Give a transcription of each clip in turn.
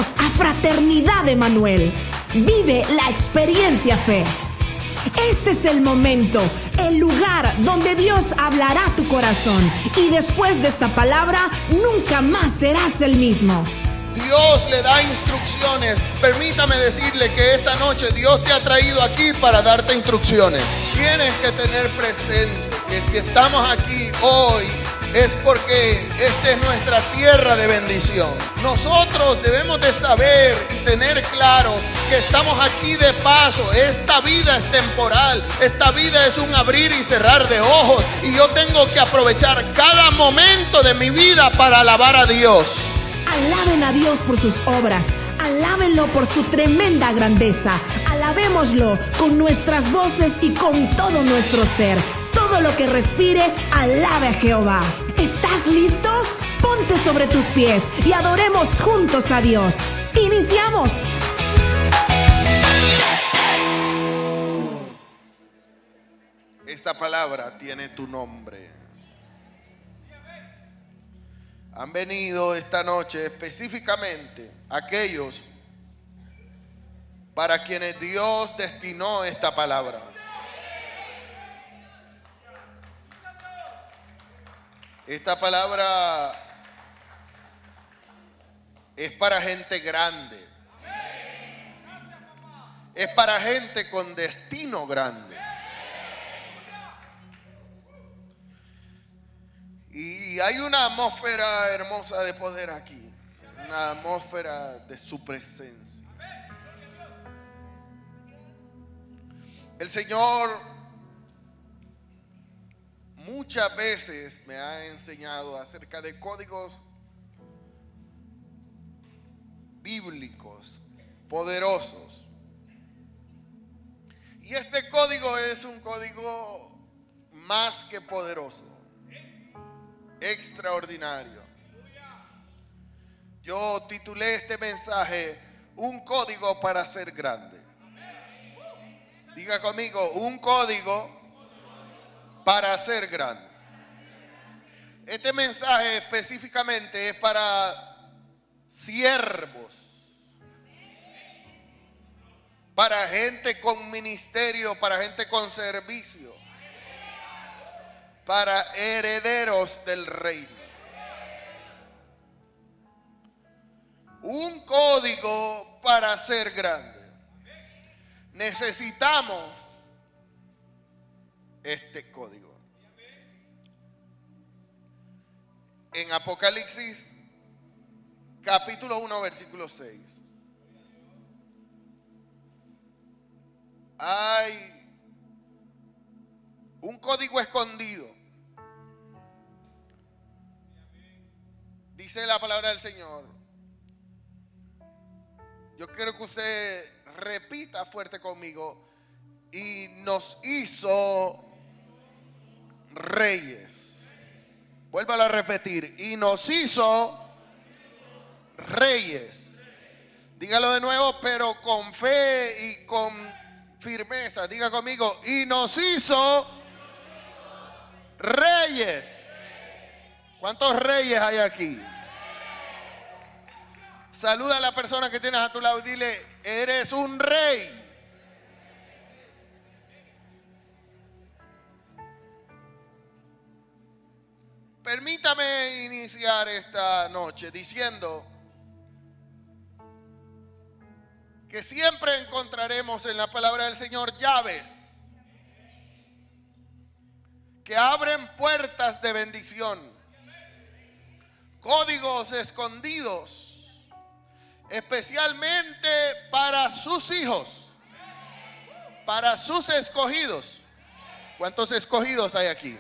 Bienvenidos a Fraternidad Emanuel. Vive la experiencia fe. Este es el momento, el lugar donde Dios hablará a tu corazón. Y después de esta palabra, nunca más serás el mismo. Dios le da instrucciones. Permítame decirle que esta noche Dios te ha traído aquí para darte instrucciones. Tienes que tener presente que si estamos aquí hoy es porque esta es nuestra tierra de bendición. Nosotros debemos de saber y tener claro que estamos aquí de paso. Esta vida es temporal. Esta vida es un abrir y cerrar de ojos. Y yo tengo que aprovechar cada momento de mi vida para alabar a Dios. Alaben a Dios por sus obras. Alábenlo por su tremenda grandeza. Alabémoslo con nuestras voces y con todo nuestro ser. Todo lo que respire, alabe a Jehová. ¿Estás listo? Ponte sobre tus pies y adoremos juntos a Dios. ¡Iniciamos! Esta palabra tiene tu nombre. Han venido esta noche específicamente aquellos para quienes Dios destinó esta palabra. Esta palabra es para gente grande. Es para gente con destino grande. Y hay una atmósfera hermosa de poder aquí. Una atmósfera de su presencia. El Señor muchas veces me ha enseñado acerca de códigos bíblicos poderosos. Y este código es un código más que poderoso, extraordinario. Yo titulé este mensaje Un código para ser grande. Diga conmigo, un código para ser grande. Este mensaje específicamente es para siervos, para gente con ministerio, para gente con servicio, para herederos del reino. Un código para ser grande. Necesitamos este código. En Apocalipsis capítulo 1 versículo 6 hay un código escondido. Dice la palabra del Señor. Yo quiero que usted repita fuerte conmigo. Y nos hizo reyes. Vuélvalo a repetir. Y nos hizo reyes. Dígalo de nuevo, pero con fe y con firmeza. Diga conmigo. Y nos hizo reyes. ¿Cuántos reyes hay aquí? Saluda a la persona que tienes a tu lado y dile, eres un rey. Permítame iniciar esta noche diciendo que siempre encontraremos en la palabra del Señor llaves que abren puertas de bendición, códigos escondidos, especialmente para sus hijos, para sus escogidos. ¿Cuántos escogidos hay aquí?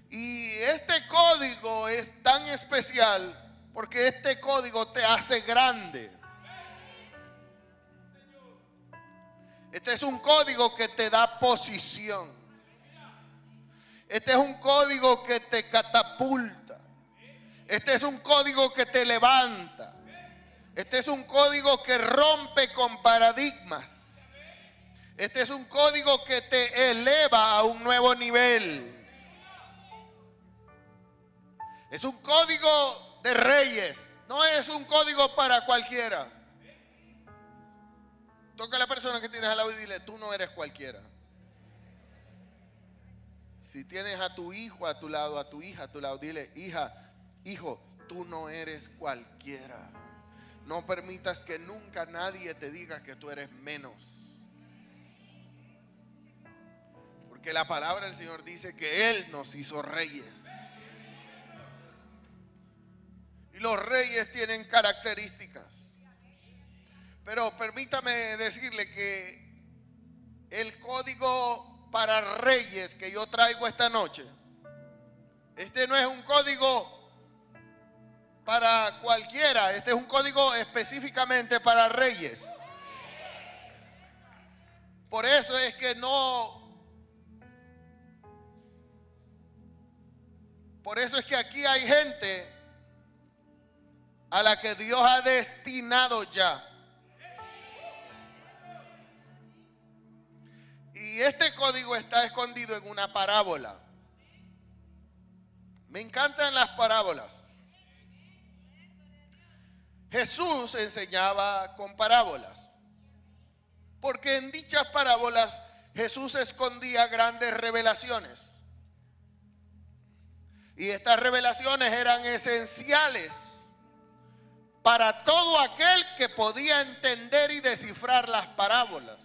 Y este código es tan especial porque este código te hace grande. Este es un código que te da posición. Este es un código que te catapulta. Este es un código que te levanta. Este es un código que rompe con paradigmas. Este es un código que te eleva a un nuevo nivel. Es un código de reyes, No es un código para cualquiera. Toca a la persona que tienes al lado y dile, tú no eres cualquiera. Si tienes a tu hijo a tu lado, a tu hija a tu lado, dile, hija, hijo, tú no eres cualquiera. No permitas que nunca nadie te diga que tú eres menos. Porque la palabra del Señor dice que Él nos hizo reyes. Y los reyes tienen características. Pero permítame decirle que el código para reyes que yo traigo esta noche, este no es un código para cualquiera, este es un código específicamente para reyes. Por eso es que por eso es que aquí hay gente a la que Dios ha destinado ya. Y este código está escondido en una parábola. Me encantan las parábolas. Jesús enseñaba con parábolas, porque en dichas parábolas Jesús escondía grandes revelaciones. Y estas revelaciones eran esenciales para todo aquel que podía entender y descifrar las parábolas.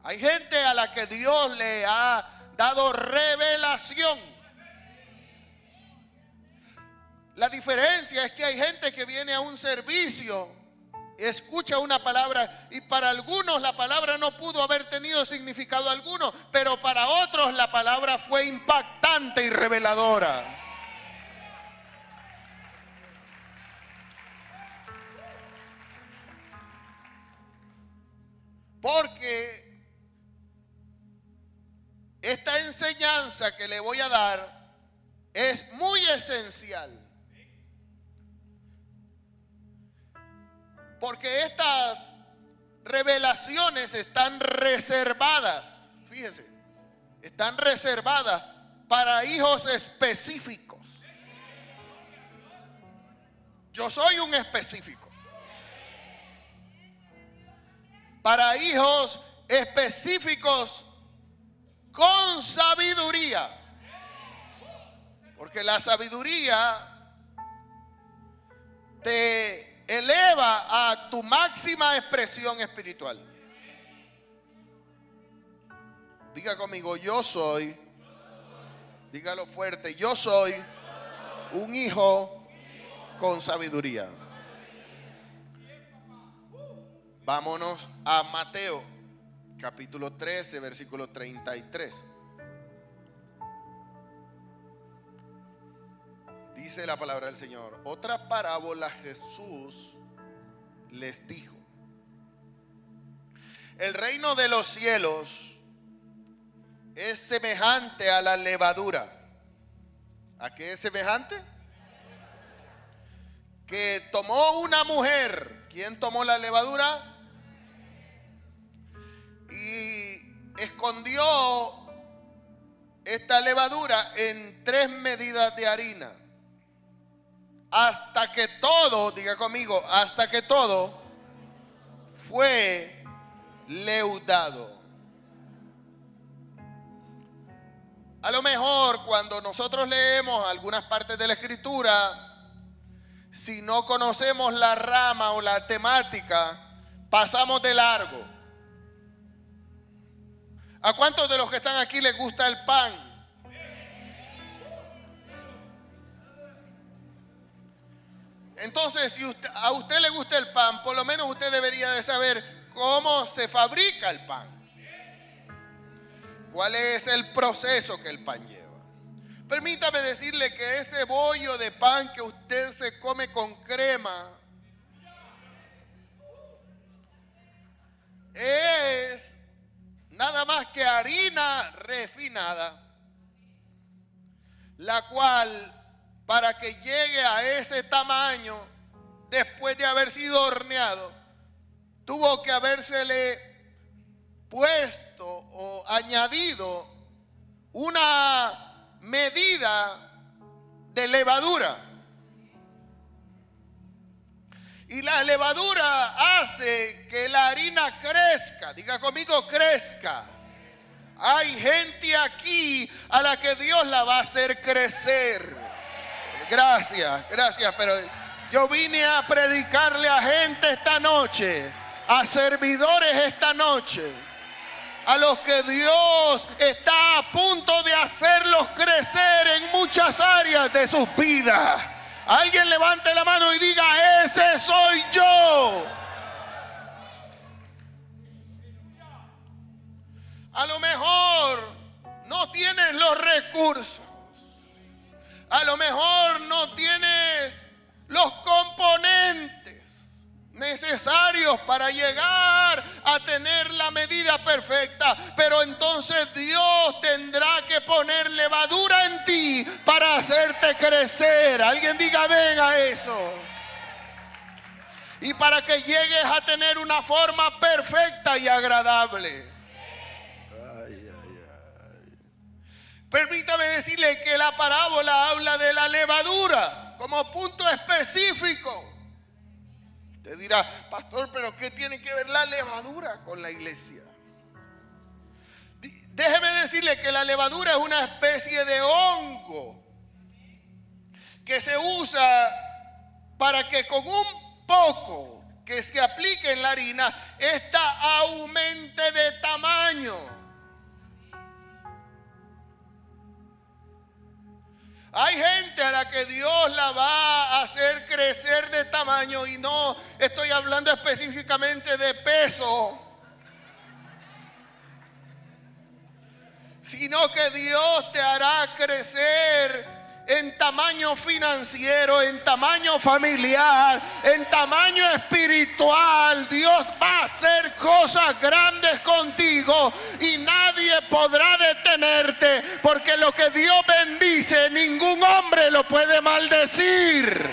Hay gente a la que Dios le ha dado revelación. La diferencia es que hay gente que viene a un servicio, escucha una palabra y para algunos la palabra no pudo haber tenido significado alguno, pero para otros la palabra fue impactante y reveladora. Porque esta enseñanza que le voy a dar es muy esencial. Porque estas revelaciones están reservadas, fíjese, están reservadas para hijos específicos. Yo soy un específico. Para hijos específicos con sabiduría. Porque la sabiduría te eleva a tu máxima expresión espiritual. Diga conmigo, yo soy, dígalo fuerte, yo soy un hijo con sabiduría. Vámonos a Mateo, capítulo 13, versículo 33. Dice la palabra del Señor. Otra parábola Jesús les dijo: el reino de los cielos es semejante a la levadura. ¿A qué es semejante? Que tomó una mujer. ¿Quién tomó la levadura? Y escondió esta levadura en 3 medidas de harina, hasta que todo, diga conmigo, hasta que todo fue leudado. A lo mejor cuando nosotros leemos algunas partes de la Escritura, si no conocemos la rama o la temática, pasamos de largo. ¿A cuántos de los que están aquí les gusta el pan? Entonces, si a usted le gusta el pan, por lo menos usted debería de saber cómo se fabrica el pan. ¿Cuál es el proceso que el pan lleva? Permítame decirle que ese bollo de pan que usted se come con crema es nada más que harina refinada, la cual, para que llegue a ese tamaño, después de haber sido horneado, tuvo que habérsele puesto o añadido una medida de levadura. Y la levadura hace que la harina crezca. Diga conmigo, crezca. Hay gente aquí a la que Dios la va a hacer crecer. Gracias, pero yo vine a predicarle a gente esta noche, a servidores esta noche, a los que Dios está a punto de hacerlos crecer en muchas áreas de sus vidas. Alguien levante la mano y diga, ese soy yo. A lo mejor no tienes los recursos. A lo mejor no tienes los componentes necesarios para llegar a tener la medida perfecta, pero entonces Dios tendrá que poner levadura en ti para hacerte crecer. Alguien diga ven a eso. Y para que llegues a tener una forma perfecta y agradable. Permítame decirle que la parábola habla de la levadura como punto específico. Te dirá, pastor, pero ¿qué tiene que ver la levadura con la iglesia? Déjeme decirle que la levadura es una especie de hongo que se usa para que con un poco que se aplique en la harina, esta aumente de tamaño. Hay gente a la que Dios la va a hacer crecer de tamaño, y no estoy hablando específicamente de peso, sino que Dios te hará crecer en tamaño financiero, en tamaño familiar, en tamaño espiritual. Dios va a hacer cosas grandes contigo y nadie podrá detenerte, porque lo que Dios bendice, ningún hombre lo puede maldecir.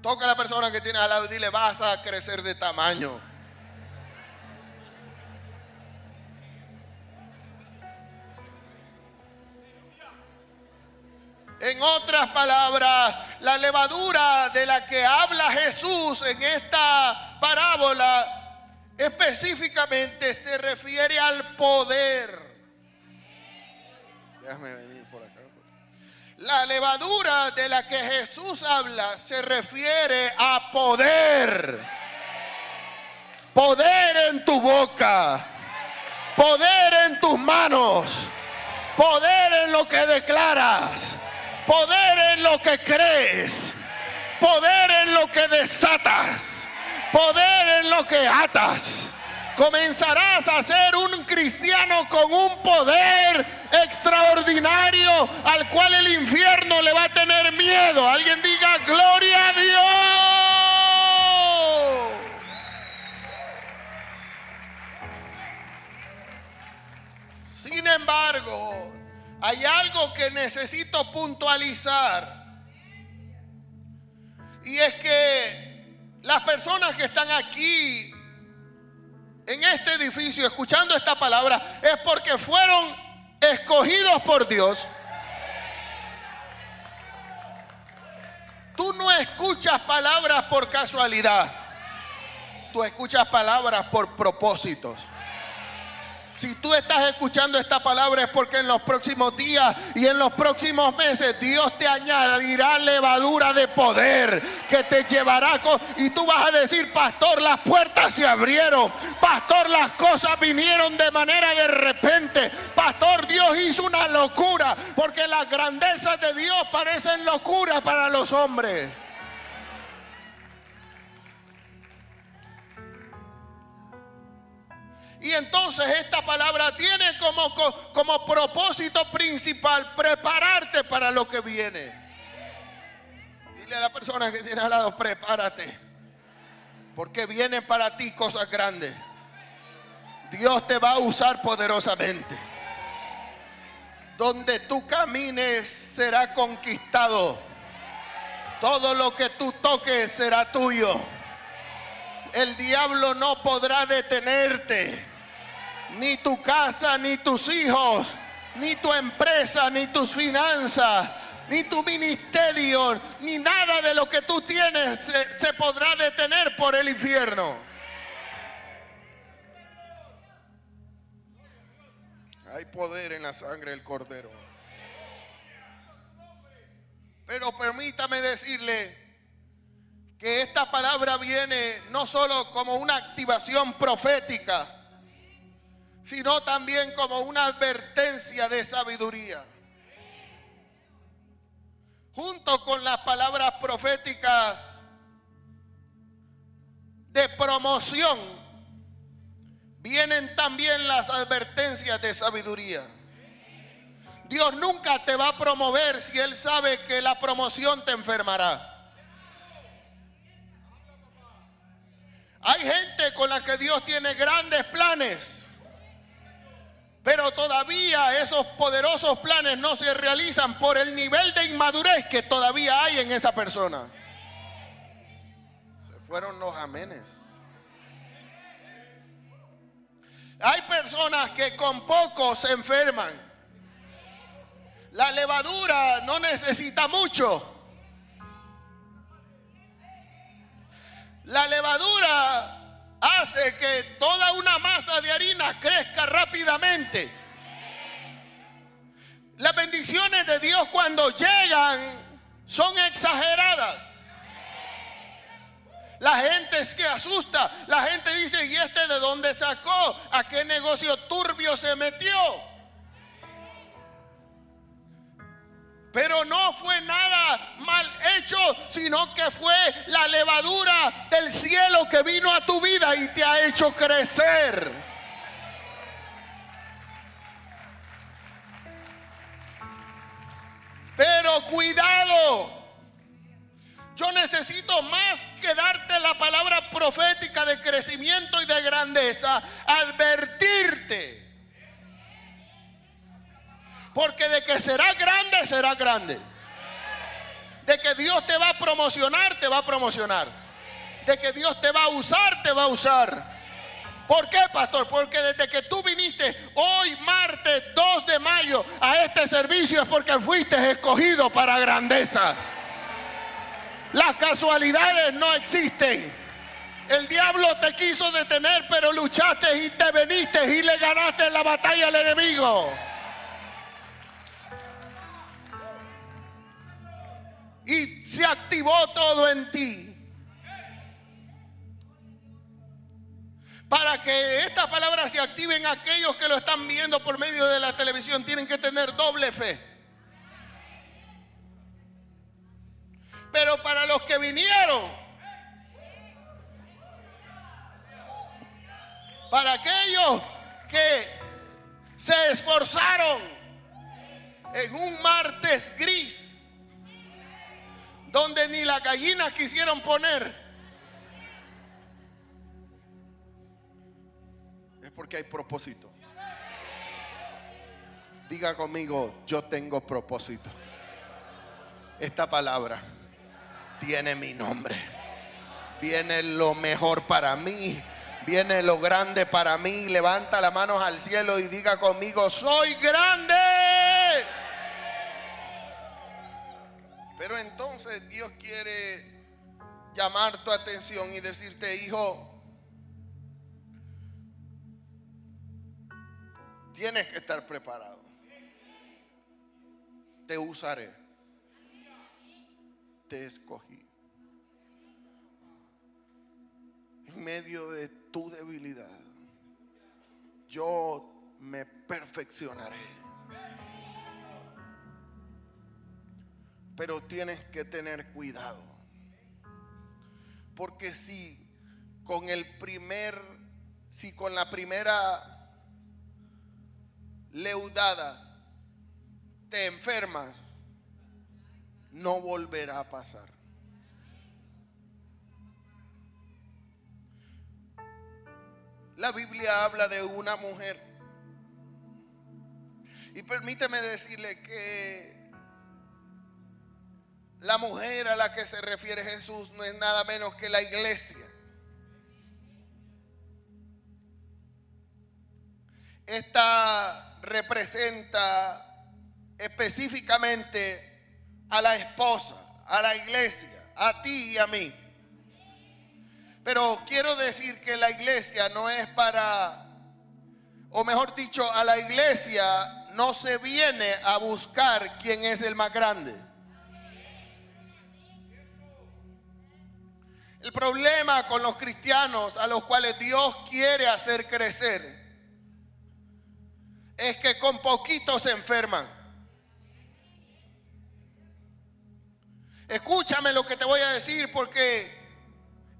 Toca a la persona que tienes al lado y dile, vas a crecer de tamaño. En otras palabras, la levadura de la que habla Jesús en esta parábola específicamente se refiere al poder. Déjame venir por acá. La levadura de la que Jesús habla se refiere a poder. Poder en tu boca, poder en tus manos, poder en lo que declaras, poder en lo que crees, poder en lo que desatas, poder en lo que atas. Comenzarás a ser un cristiano con un poder extraordinario al cual el infierno le va a tener miedo. Alguien diga gloria a Dios. Sin embargo, hay algo que necesito puntualizar, y es que las personas que están aquí en este edificio escuchando esta palabra es porque fueron escogidos por Dios. Tú no escuchas palabras por casualidad, tú escuchas palabras por propósitos. Si tú estás escuchando esta palabra es porque en los próximos días y en los próximos meses Dios te añadirá levadura de poder que te llevará y tú vas a decir, pastor, las puertas se abrieron, pastor, las cosas vinieron de manera de repente, pastor, Dios hizo una locura, porque las grandezas de Dios parecen locura para los hombres. Y entonces esta palabra tiene como propósito principal prepararte para lo que viene. Dile a la persona que tiene al lado, prepárate, porque vienen para ti cosas grandes. Dios te va a usar poderosamente. Donde tú camines será conquistado. Todo lo que tú toques será tuyo. El diablo no podrá detenerte. Ni tu casa, ni tus hijos, ni tu empresa, ni tus finanzas. ni tu ministerio, ni nada de lo que tú tienes se podrá detener por el infierno. Hay poder en la sangre del Cordero. Pero permítame decirle que esta palabra viene no solo como una activación profética, sino también como una advertencia de sabiduría. Junto con las palabras proféticas de promoción, vienen también las advertencias de sabiduría. Dios nunca te va a promover si Él sabe que la promoción te enfermará. Hay gente con la que Dios tiene grandes planes, pero todavía esos poderosos planes no se realizan por el nivel de inmadurez que todavía hay en esa persona. Se fueron los amenes. Hay personas que con poco se enferman. La levadura no necesita mucho. La levadura hace que toda una masa de harina crezca rápidamente. Las bendiciones de Dios cuando llegan son exageradas. La gente es que asusta. La gente dice, ¿y este de dónde sacó? ¿A qué negocio turbio se metió? Pero no fue nada mal hecho, sino que fue la levadura del cielo que vino a tu vida y te ha hecho crecer. Pero cuidado, yo necesito más que darte la palabra profética de crecimiento y de grandeza, advertirte. Porque de que será grande, será grande. De que Dios te va a promocionar, te va a promocionar. De que Dios te va a usar, te va a usar. ¿Por qué, pastor? Porque desde que tú viniste hoy, martes 2 de mayo, a este servicio es porque fuiste escogido para grandezas. Las casualidades no existen. El diablo te quiso detener, pero luchaste y te veniste y le ganaste la batalla al enemigo. Y se activó todo en ti. Para que esta palabra se active en aquellos que lo están viendo por medio de la televisión, tienen que tener doble fe. Pero para los que vinieron, para aquellos que se esforzaron en un martes gris, donde ni las gallinas quisieron poner, es porque hay propósito. Diga conmigo, yo tengo propósito. Esta palabra tiene mi nombre. Viene lo mejor para mí. Viene lo grande para mí. Levanta las manos al cielo y diga conmigo, soy grande. Pero entonces Dios quiere llamar tu atención y decirte, hijo, tienes que estar preparado. Te usaré. Te escogí. En medio de tu debilidad, yo me perfeccionaré. Pero tienes que tener cuidado. Porque si con la primera leudada te enfermas, no volverá a pasar. La Biblia habla de una mujer. Y permíteme decirle que la mujer a la que se refiere Jesús no es nada menos que la iglesia. Esta representa específicamente a la esposa, a la iglesia, a ti y a mí. Pero quiero decir que la iglesia no es para, o mejor dicho, a la iglesia no se viene a buscar quién es el más grande. El problema con los cristianos a los cuales Dios quiere hacer crecer es que con poquito se enferman. Escúchame lo que te voy a decir, porque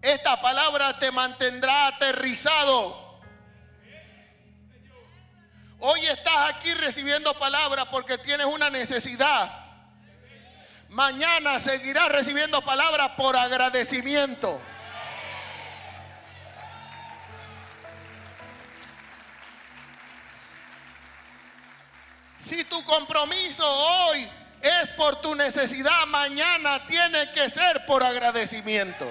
esta palabra te mantendrá aterrizado. Hoy estás aquí recibiendo palabra porque tienes una necesidad. Mañana seguirás recibiendo palabra por agradecimiento. Si tu compromiso hoy es por tu necesidad, mañana tiene que ser por agradecimiento.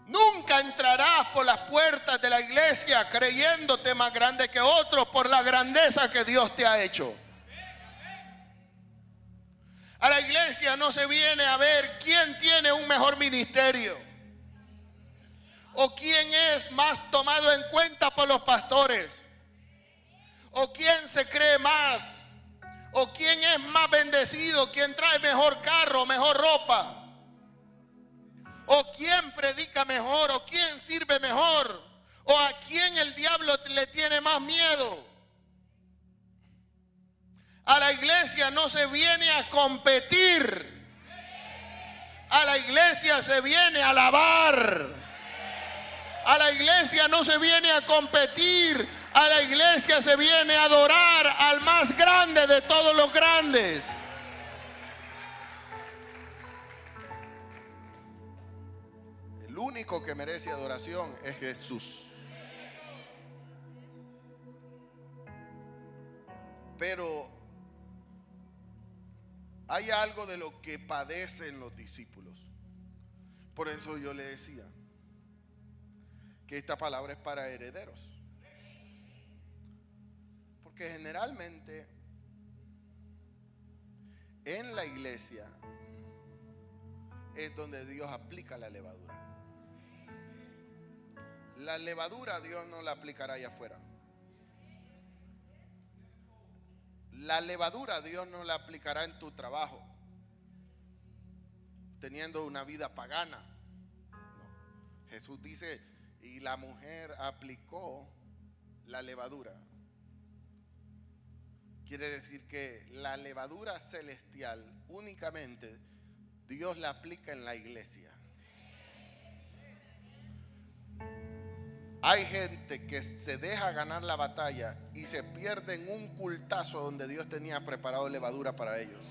Nunca entrarás por las puertas de la iglesia creyéndote más grande que otro por la grandeza que Dios te ha hecho. A la iglesia no se viene a ver quién tiene un mejor ministerio o quién es más tomado en cuenta por los pastores o quién se cree más o quién es más bendecido, quién trae mejor carro, mejor ropa, o quién predica mejor, o quién sirve mejor, o a quién el diablo le tiene más miedo. A la iglesia no se viene a competir. A la iglesia se viene a alabar. A la iglesia no se viene a competir. A la iglesia se viene a adorar al más grande de todos los grandes. El único que merece adoración es Jesús. Pero hay algo de lo que padecen los discípulos. Por eso yo le decía que esta palabra es para herederos. Porque generalmente en la iglesia es donde Dios aplica la levadura. La levadura Dios no la aplicará allá afuera. La levadura Dios no la aplicará en tu trabajo, teniendo una vida pagana. No. Jesús dice, y la mujer aplicó la levadura. Quiere decir que la levadura celestial únicamente Dios la aplica en la iglesia. Hay gente que se deja ganar la batalla y se pierde en un cultazo donde Dios tenía preparado levadura para ellos.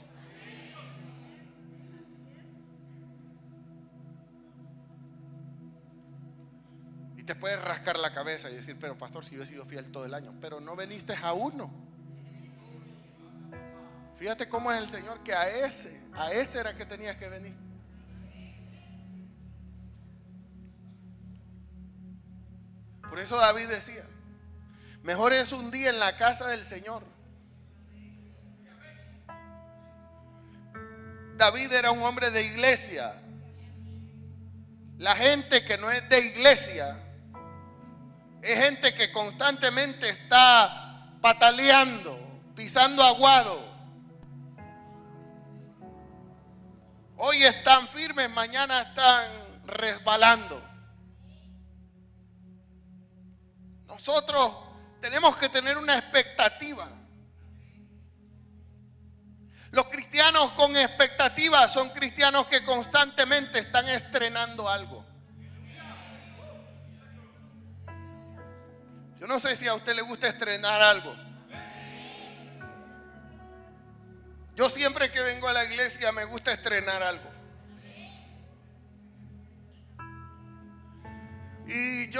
Y te puedes rascar la cabeza y decir, pero pastor, si yo he sido fiel todo el año, pero no veniste a uno. Fíjate cómo es el Señor, que a ese era que tenías que venir. Por eso David decía, mejor es un día en la casa del Señor. David era un hombre de iglesia. La gente que no es de iglesia es gente que constantemente está pataleando, pisando aguado. Hoy están firmes, mañana están resbalando. Nosotros tenemos que tener una expectativa. Los cristianos con expectativa son cristianos que constantemente están estrenando algo. Yo no sé si a usted le gusta estrenar algo. Yo siempre que vengo a la iglesia me gusta estrenar algo. Y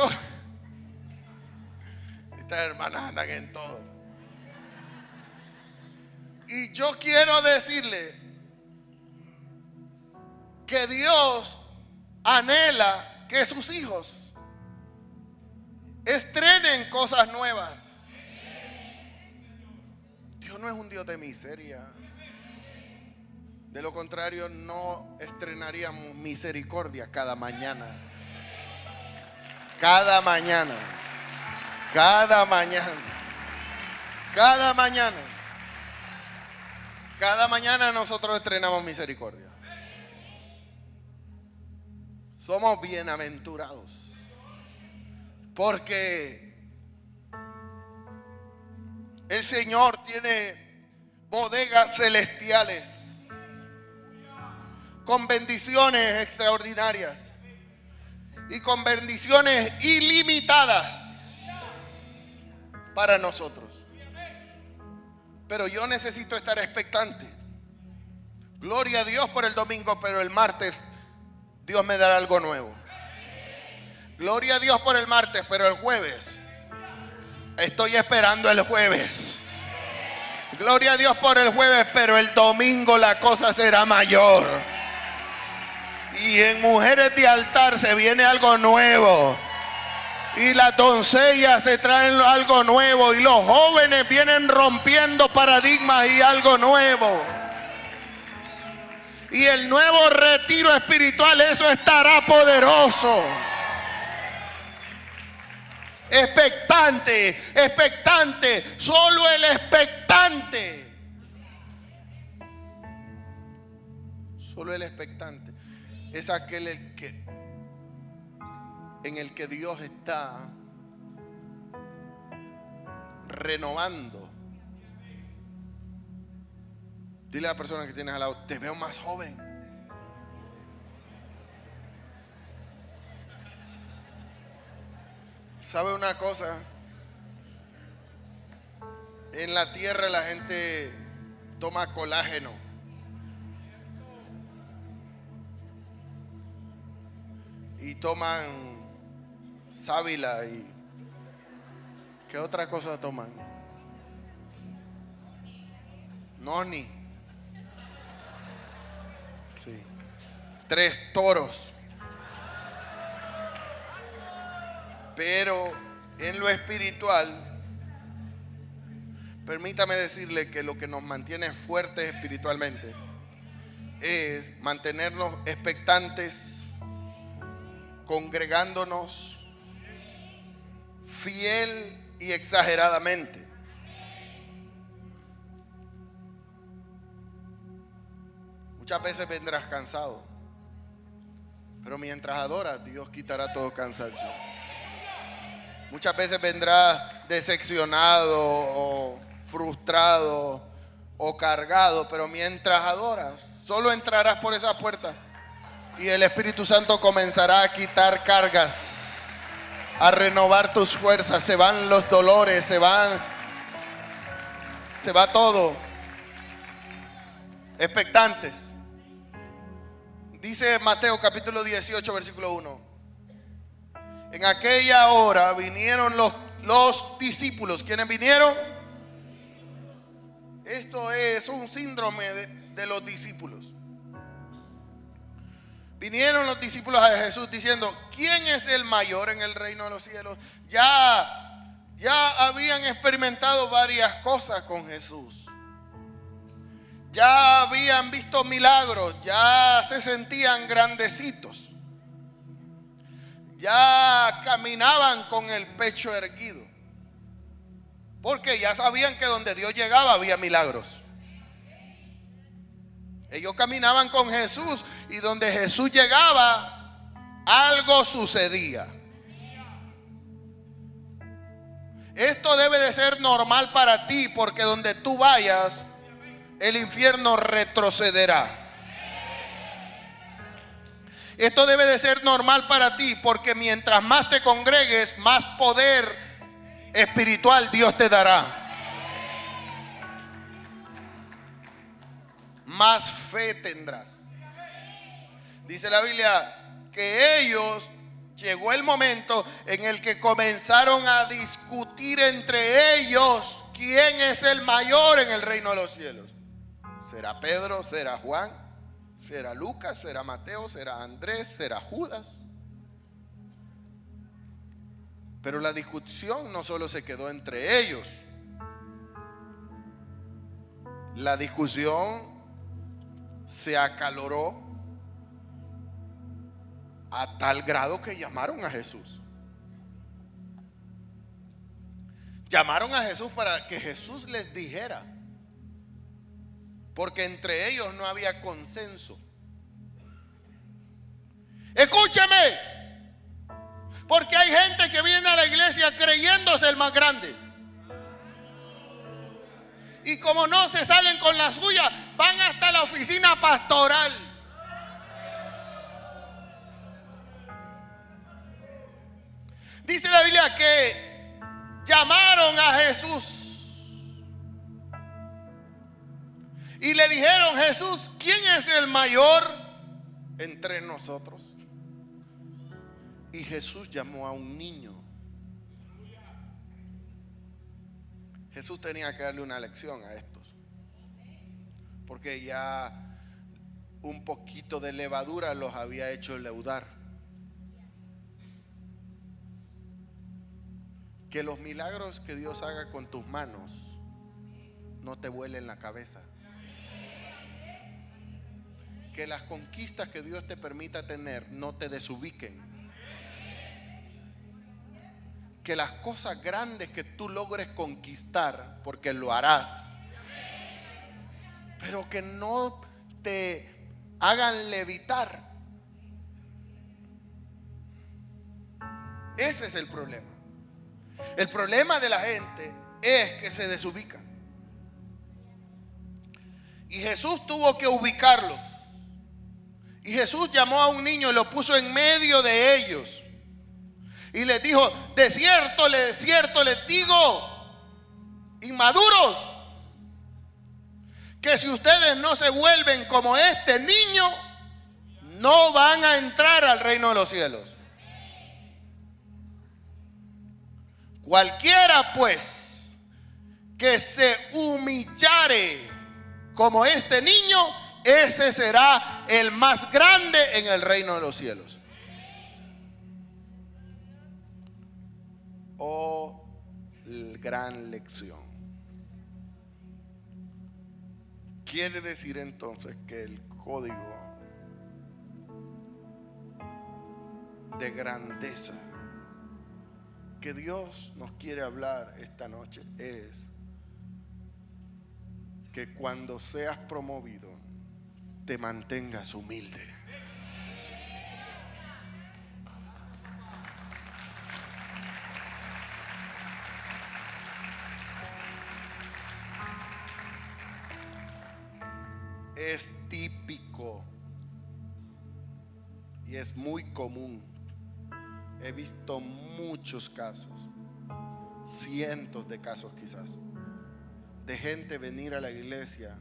estas hermanas andan en todo. Y yo quiero decirle que Dios anhela que sus hijos estrenen cosas nuevas. no es un Dios de miseria. De lo contrario, no estrenaríamos misericordia cada mañana. Cada mañana. Cada mañana. Cada mañana. Cada mañana nosotros estrenamos misericordia. Somos bienaventurados. Porque el Señor tiene bodegas celestiales con bendiciones extraordinarias y con bendiciones ilimitadas para nosotros. Pero yo necesito estar expectante. Gloria a Dios por el domingo, pero el martes Dios me dará algo nuevo. Gloria a Dios por el martes, pero el jueves estoy esperando el jueves. Gloria a Dios por el jueves, pero el domingo la cosa será mayor. Y en Mujeres de Altar se viene algo nuevo. Y las doncellas se traen algo nuevo. Y los jóvenes vienen rompiendo paradigmas y algo nuevo. Y el nuevo retiro espiritual, eso estará poderoso. Expectante, expectante, solo el expectante. Solo el expectante es aquel en el que Dios está renovando. Dile a la persona que tienes al lado: te veo más joven. ¿Sabe una cosa? En la tierra la gente toma colágeno. Y toman sábila y ¿qué otra cosa toman? Noni. Sí. 3 toros. Pero en lo espiritual, permítame decirle que lo que nos mantiene fuertes espiritualmente es mantenernos expectantes, congregándonos fiel y exageradamente. Muchas veces vendrás cansado, pero mientras adoras, Dios quitará todo cansancio. Muchas veces vendrás decepcionado o frustrado o cargado, pero mientras adoras, solo entrarás por esa puerta y el Espíritu Santo comenzará a quitar cargas, a renovar tus fuerzas. Se van los dolores, se va todo. Expectantes. Dice Mateo capítulo 18 versículo 1. En aquella hora vinieron los discípulos. ¿Quiénes vinieron? Esto es un síndrome de los discípulos. Vinieron los discípulos a Jesús diciendo: ¿quién es el mayor en el reino de los cielos? Ya habían experimentado varias cosas con Jesús. Ya habían visto milagros. Ya se sentían grandecitos. Ya caminaban con el pecho erguido. Porque ya sabían que donde Dios llegaba había milagros. Ellos caminaban con Jesús y donde Jesús llegaba, algo sucedía. Esto debe de ser normal para ti, porque donde tú vayas, el infierno retrocederá. Esto debe de ser normal para ti, porque mientras más te congregues, más poder espiritual Dios te dará. Más fe tendrás. Dice la Biblia que ellos, llegó el momento en el que comenzaron a discutir entre ellos quién es el mayor en el reino de los cielos. ¿Será Pedro? ¿Será Juan? ¿Será Lucas? ¿Será Mateo? ¿Será Andrés? ¿Será Judas? Pero la discusión no solo se quedó entre ellos. La discusión se acaloró a tal grado que llamaron a Jesús. Llamaron a Jesús para que Jesús les dijera, porque entre ellos no había consenso. Escúcheme, porque hay gente que viene a la iglesia creyéndose el más grande. Y como no se salen con la suya, van hasta la oficina pastoral. Dice la Biblia que llamaron a Jesús y le dijeron: Jesús, ¿quién es el mayor entre nosotros? Y Jesús llamó a un niño. Jesús tenía que darle una lección a estos, porque ya un poquito de levadura los había hecho leudar. Que los milagros que Dios haga con tus manos no te vuelen la cabeza. Que las conquistas que Dios te permita tener no te desubiquen. Que las cosas grandes que tú logres conquistar, porque lo harás, pero que no te hagan levitar. Ese es el problema. El problema de la gente es que se desubican. Y Jesús tuvo que ubicarlos. Y Jesús llamó a un niño y lo puso en medio de ellos. Y les dijo: de cierto les digo, inmaduros, que si ustedes no se vuelven como este niño, no van a entrar al reino de los cielos. Cualquiera pues que se humillare como este niño, ese será el más grande en el reino de los cielos. Oh, gran lección. Quiere decir entonces que el código de grandeza que Dios nos quiere hablar esta noche es que cuando seas promovido te mantengas humilde. Es típico y es muy común. He visto muchos casos, cientos de casos quizás, de gente venir a la iglesia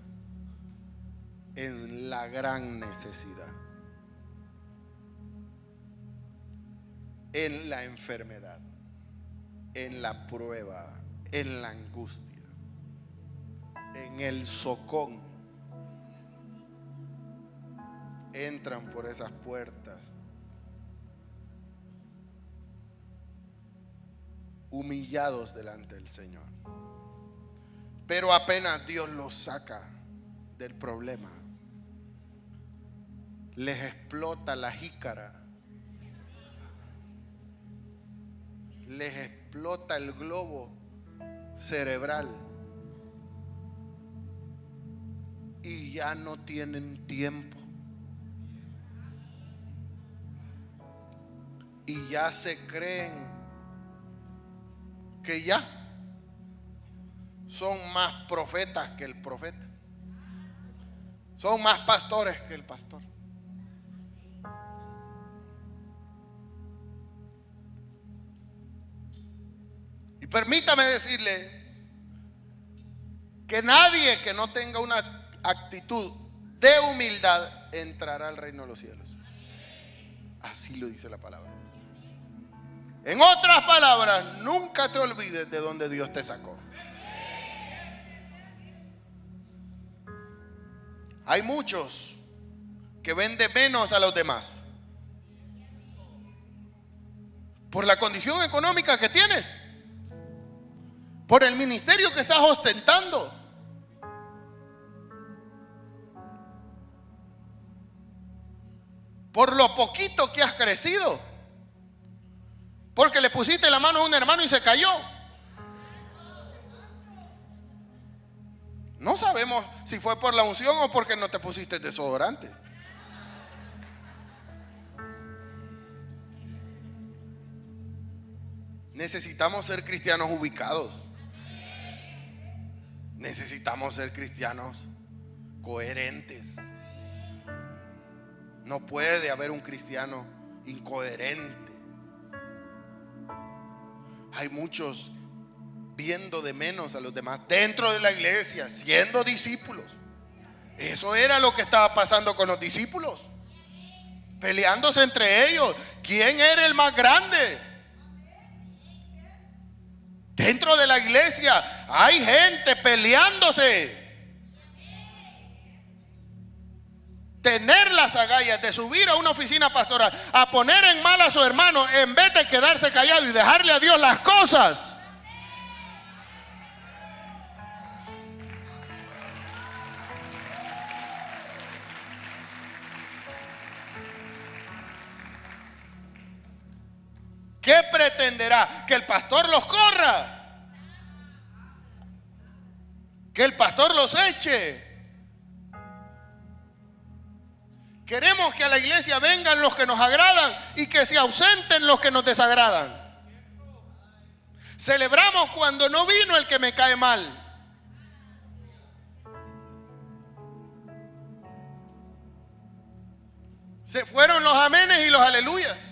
en la gran necesidad, en la enfermedad, en la prueba, en la angustia, en el socón. Entran por esas puertas humillados delante del Señor, pero apenas Dios los saca del problema, les explota la jícara, les explota el globo cerebral y ya no tienen tiempo. Y ya se creen que ya son más profetas que el profeta. Son más pastores que el pastor. Y permítame decirle que nadie que no tenga una actitud de humildad entrará al reino de los cielos. Así lo dice la palabra. En otras palabras, nunca te olvides de donde Dios te sacó. Hay muchos que ven de menos a los demás por la condición económica que tienes, por el ministerio que estás ostentando. por lo poquito que has crecido, porque le pusiste la mano a un hermano y se cayó. No sabemos si fue por la unción o porque no te pusiste desodorante. Necesitamos ser cristianos ubicados. Necesitamos ser cristianos coherentes. No puede haber un cristiano incoherente. Hay muchos viendo de menos a los demás dentro de la iglesia, siendo discípulos. Eso era lo que estaba pasando con los discípulos, peleándose entre ellos. ¿Quién era el más grande? Dentro de la iglesia hay gente peleándose. Tener las agallas de subir a una oficina pastoral a poner en mal a su hermano en vez de quedarse callado y dejarle a Dios las cosas. ¿Qué pretenderá? ¿Que el pastor los corra? ¿Que el pastor los eche? Queremos que a la iglesia vengan los que nos agradan y que se ausenten los que nos desagradan. Celebramos cuando no vino el que me cae mal. Se fueron los amenes y los aleluyas.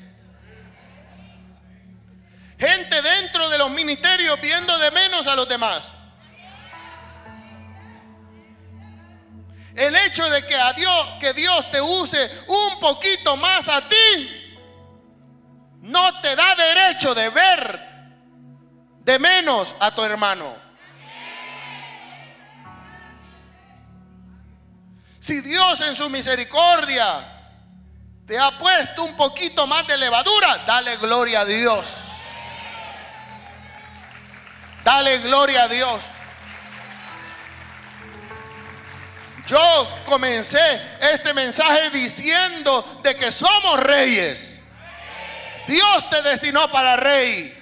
Gente dentro de los ministerios viendo de menos a los demás. El hecho de que Dios te use un poquito más a ti no te da derecho de ver de menos a tu hermano. Si Dios en su misericordia te ha puesto un poquito más de levadura, dale gloria a Dios. Dale gloria a Dios. Yo comencé este mensaje diciendo de que somos reyes. Dios te destinó para rey.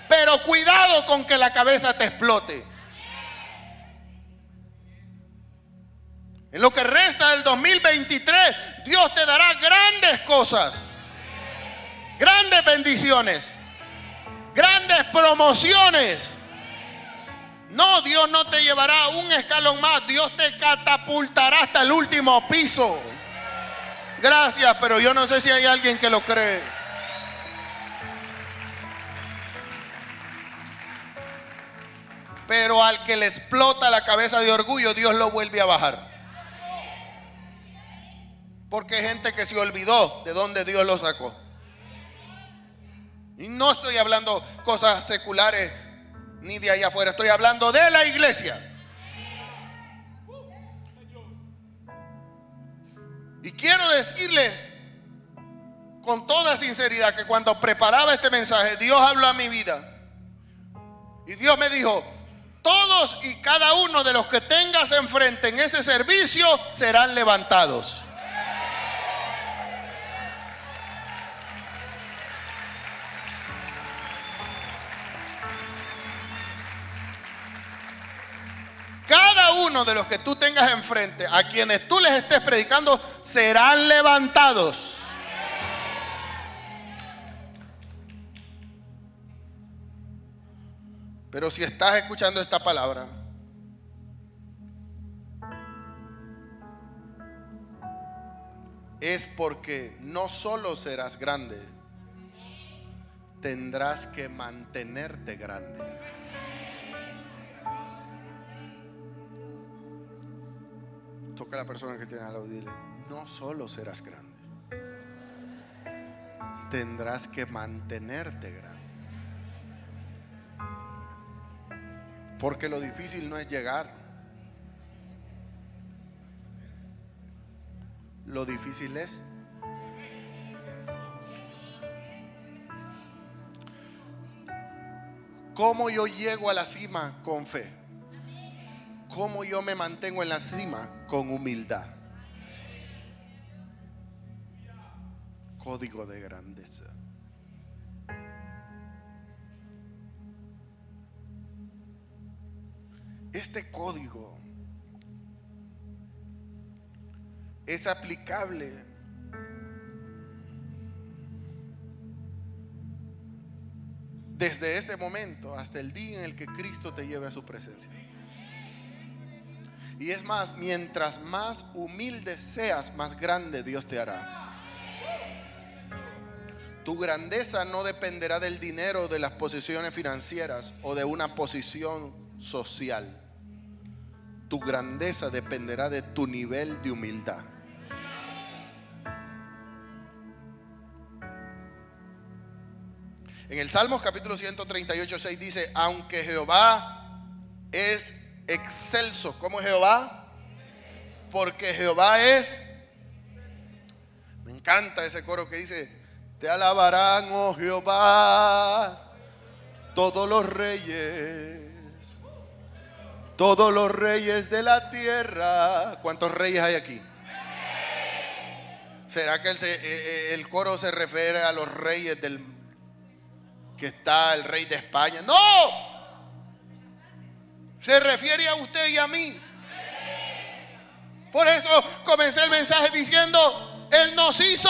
Pero cuidado con que la cabeza te explote. En lo que resta del 2023, Dios te dará grandes cosas, grandes bendiciones, grandes promociones. No, Dios no te llevará un escalón más. Dios te catapultará hasta el último piso. Gracias, pero yo no sé si hay alguien que lo cree. Pero al que le explota la cabeza de orgullo, Dios lo vuelve a bajar. Porque hay gente que se olvidó de dónde Dios lo sacó. Y no estoy hablando cosas seculares ni de allá afuera, estoy hablando de la iglesia. Y quiero decirles con toda sinceridad que cuando preparaba este mensaje, Dios habló a mi vida. Y Dios me dijo: todos y cada uno de los que tengas enfrente en ese servicio serán levantados. Cada uno de los que tú tengas enfrente, a quienes tú les estés predicando, serán levantados. Pero si estás escuchando esta palabra, es porque no solo serás grande, tendrás que mantenerte grande. Toca a la persona que tiene al lado y dile: no solo serás grande, tendrás que mantenerte grande. Porque lo difícil no es llegar, lo difícil es cómo yo llego a la cima con fe. ¿Cómo yo me mantengo en la cima? Con humildad. código de grandeza. Este código es aplicable desde este momento hasta el día en el que Cristo te lleve a su presencia. Y es más, mientras más humilde seas, más grande Dios te hará. Tu grandeza no dependerá del dinero, de las posiciones financieras o de una posición social. Tu grandeza dependerá de tu nivel de humildad. En el Salmos capítulo 138:6 dice: aunque Jehová es excelso. ¿Cómo es Jehová? Porque Jehová es. Me encanta ese coro que dice: te alabarán, oh Jehová, todos los reyes de la tierra. ¿Cuántos reyes hay aquí? ¿Será que el coro se refiere a los reyes que está el rey de España? ¡No! Se refiere a usted y a mí. Por eso comencé el mensaje diciendo: Él nos hizo,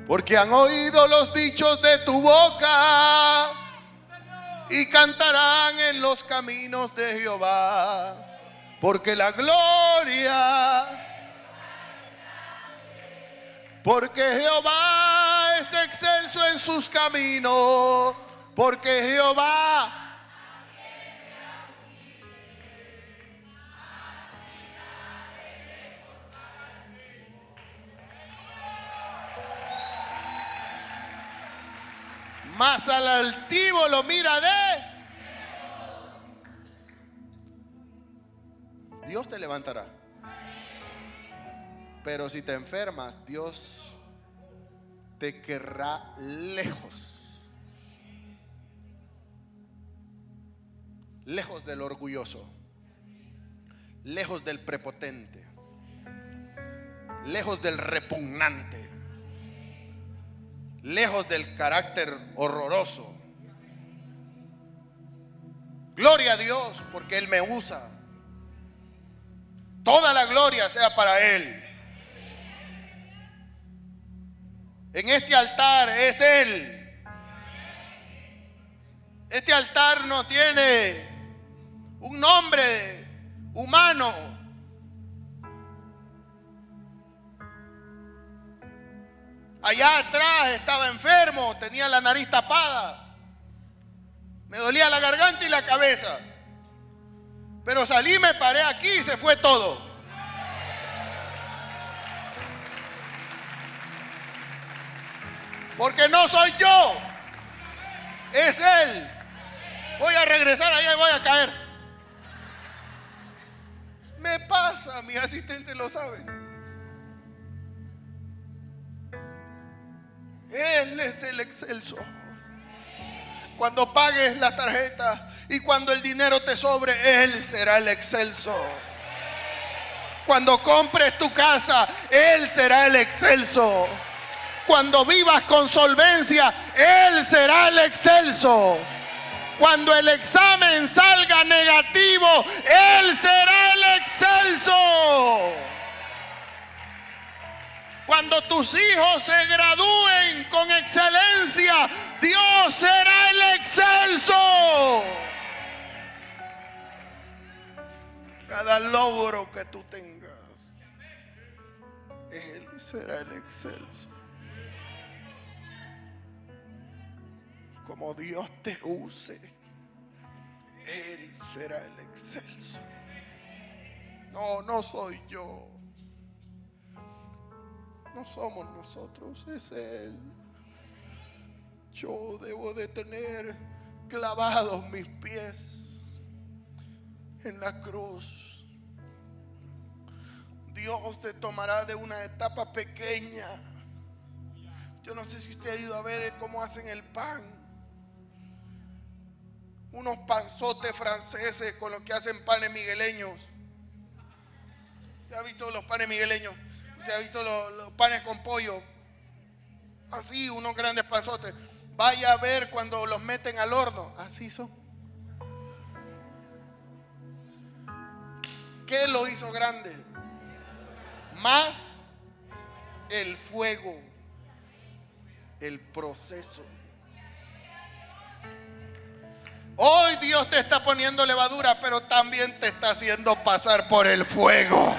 porque han oído los dichos de tu boca y cantarán en los caminos de Jehová, porque la gloria, porque Jehová es excelso en sus caminos, porque Jehová más al altivo lo mira de. Dios te levantará. Pero si te enfermas, Dios te querrá lejos. Lejos del orgulloso. Lejos del prepotente. Lejos del repugnante. Lejos del carácter horroroso. Gloria a Dios, porque Él me usa. Toda la gloria sea para Él. En este altar es Él. Este altar no tiene un nombre humano. Allá atrás estaba enfermo, tenía la nariz tapada, me dolía la garganta y la cabeza, pero salí, me paré aquí y se fue todo. Porque no soy yo, es Él. Voy a regresar allá y voy a caer. Me pasa, mis asistentes lo saben. Él es el excelso. Cuando pagues la tarjeta y cuando el dinero te sobre, Él será el excelso. Cuando compres tu casa, Él será el excelso. Cuando vivas con solvencia, Él será el excelso. Cuando el examen salga negativo, Él será el excelso. Cuando tus hijos se gradúen con excelencia, Dios será el excelso. Cada logro que tú tengas, Él será el excelso. Como Dios te use, Él será el excelso. No soy yo. No somos nosotros, es Él. Yo debo de tener clavados mis pies en la cruz. Dios te tomará de una etapa pequeña. Yo no sé si usted ha ido a ver cómo hacen el pan. Unos panzotes franceses con los que hacen panes migueleños. ¿Ya ha visto los panes migueleños? Usted ha visto los panes con pollo, así, unos grandes panzotes. Vaya a ver cuando los meten al horno, así son. ¿Qué lo hizo grande? Más el fuego, el proceso. Hoy Dios te está poniendo levadura, pero también te está haciendo pasar por el fuego.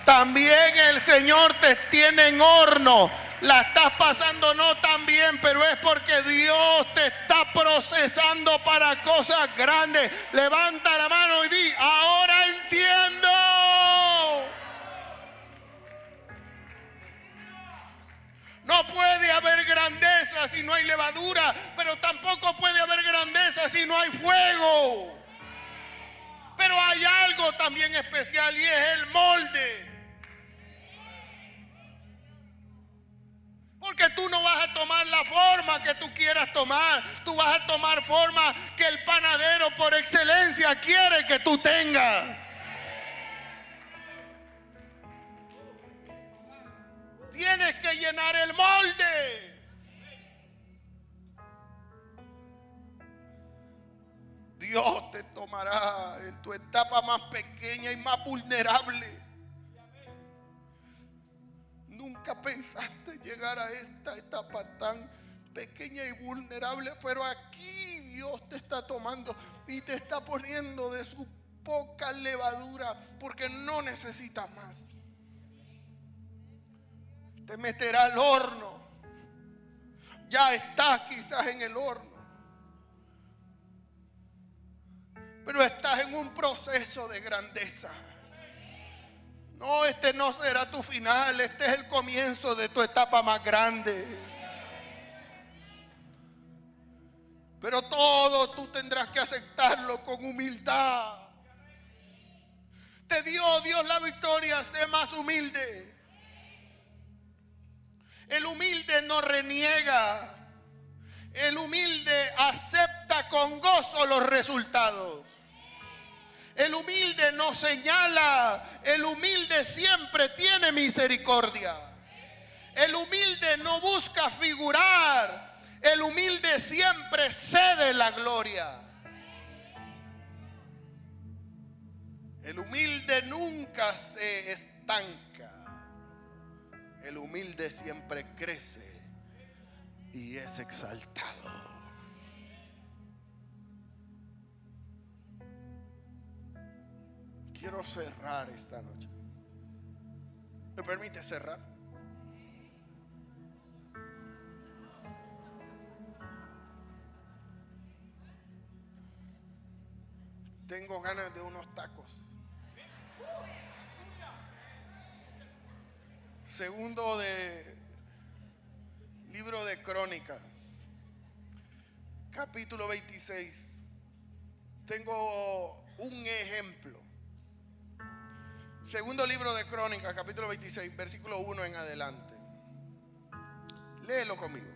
También el Señor te tiene en horno. La estás pasando no tan bien, pero es porque Dios te está procesando para cosas grandes. Levanta la mano y di: ahora entiendo. No puede haber grandeza si no hay levadura, pero tampoco puede haber grandeza si no hay fuego. Pero hay algo también especial y es el molde. Porque tú no vas a tomar la forma que tú quieras tomar. Tú vas a tomar forma que el panadero por excelencia quiere que tú tengas. Tienes que llenar el molde. Dios te tomará en tu etapa más pequeña y más vulnerable. Nunca pensaste llegar a esta etapa tan pequeña y vulnerable, pero aquí Dios te está tomando y te está poniendo de su poca levadura, porque no necesitas más. Te meterá al horno. Ya estás quizás en el horno, pero estás en un proceso de grandeza. No, este no será tu final, este es el comienzo de tu etapa más grande. Pero todo tú tendrás que aceptarlo con humildad. Te dio Dios la victoria, sé más humilde. El humilde no reniega. El humilde acepta con gozo los resultados. El humilde no señala. El humilde siempre tiene misericordia. El humilde no busca figurar. El humilde siempre cede la gloria. El humilde nunca se estanca. El humilde siempre crece y es exaltado. Quiero cerrar esta noche. ¿Me permite cerrar? Tengo ganas de unos tacos. Segundo de libro de Crónicas, capítulo 26. Tengo un ejemplo. Segundo libro de Crónicas, capítulo 26, versículo 1 en adelante. Léelo conmigo.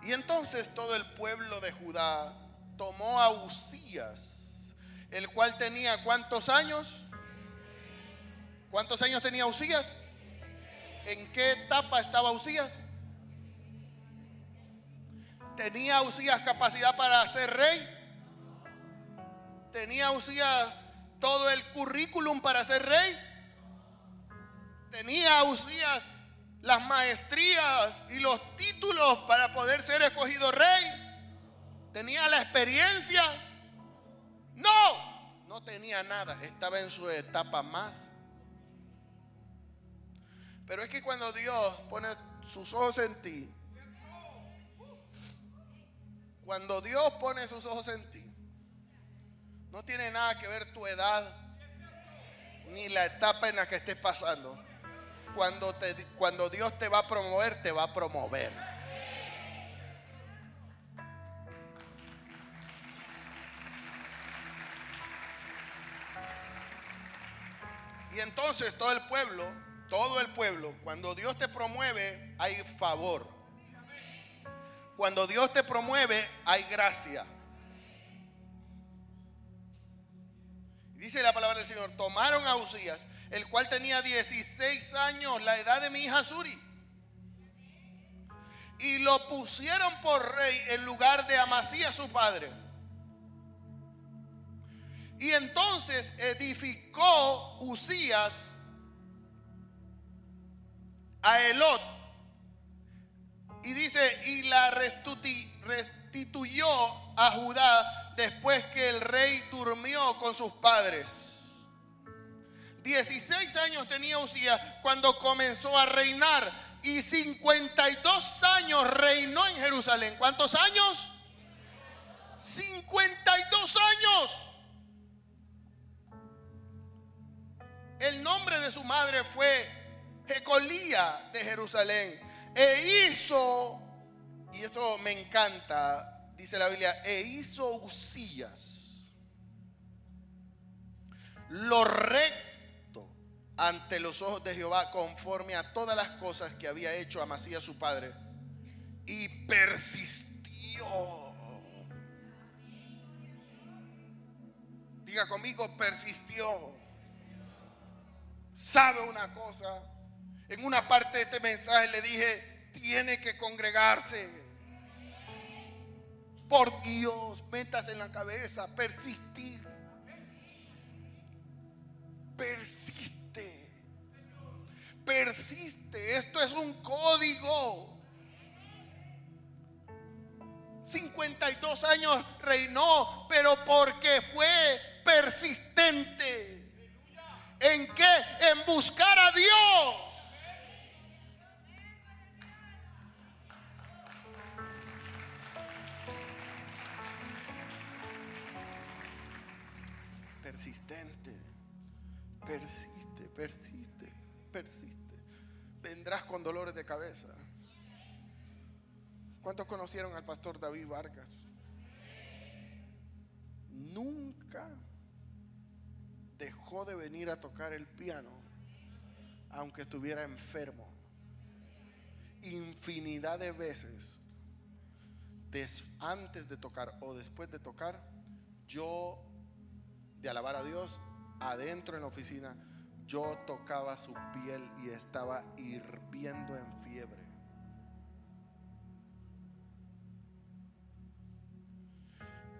Y entonces todo el pueblo de Judá tomó a Uzías, el cual tenía ¿cuántos años? ¿Cuántos años tenía Uzías? ¿En qué etapa estaba Uzías? ¿Tenía Uzías capacidad para ser rey? ¿Tenía Uzías todo el currículum para ser rey? ¿Tenía Uzías las maestrías y los títulos para poder ser escogido rey? ¿Tenía la experiencia? No tenía nada. Estaba en su etapa más. Pero es que cuando Dios pone sus ojos en ti, cuando Dios pone sus ojos en ti, no tiene nada que ver tu edad ni la etapa en la que estés pasando. Cuando Dios te va a promover, te va a promover. Y entonces todo el pueblo, cuando Dios te promueve, hay favor. Cuando Dios te promueve, hay gracia. Dice la palabra del Señor, tomaron a Uzías el cual tenía 16 años, la edad de mi hija Suri. Y lo pusieron por rey en lugar de Amasías su padre. Y entonces edificó Uzías a Elot. Y dice, y la restituyó a Judá después que el rey durmió con sus padres. 16 años tenía Uzías cuando comenzó a reinar, y 52 años reinó en Jerusalén. ¿Cuántos años? 52 años. El nombre de su madre fue Jecolía de Jerusalén. E hizo, y esto me encanta, dice la Biblia, e hizo Uzías lo recto ante los ojos de Jehová, conforme a todas las cosas que había hecho Amasías su padre, y persistió. Diga conmigo, persistió. ¿Sabe una cosa? En una parte de este mensaje le dije, tiene que congregarse. Por Dios, métase en la cabeza, persistir. Persiste. Persiste. Esto es un código. 52 años reinó, pero porque fue persistente. ¿En qué? En buscar a Dios. Persistente. Persiste, persiste, persiste. Vendrás con dolores de cabeza. ¿Cuántos conocieron al pastor David Vargas? Nunca dejó de venir a tocar el piano, aunque estuviera enfermo. Infinidad de veces, antes de tocar o después de tocar, yo, de alabar a Dios, adentro en la oficina, yo tocaba su piel y estaba hirviendo en fiebre.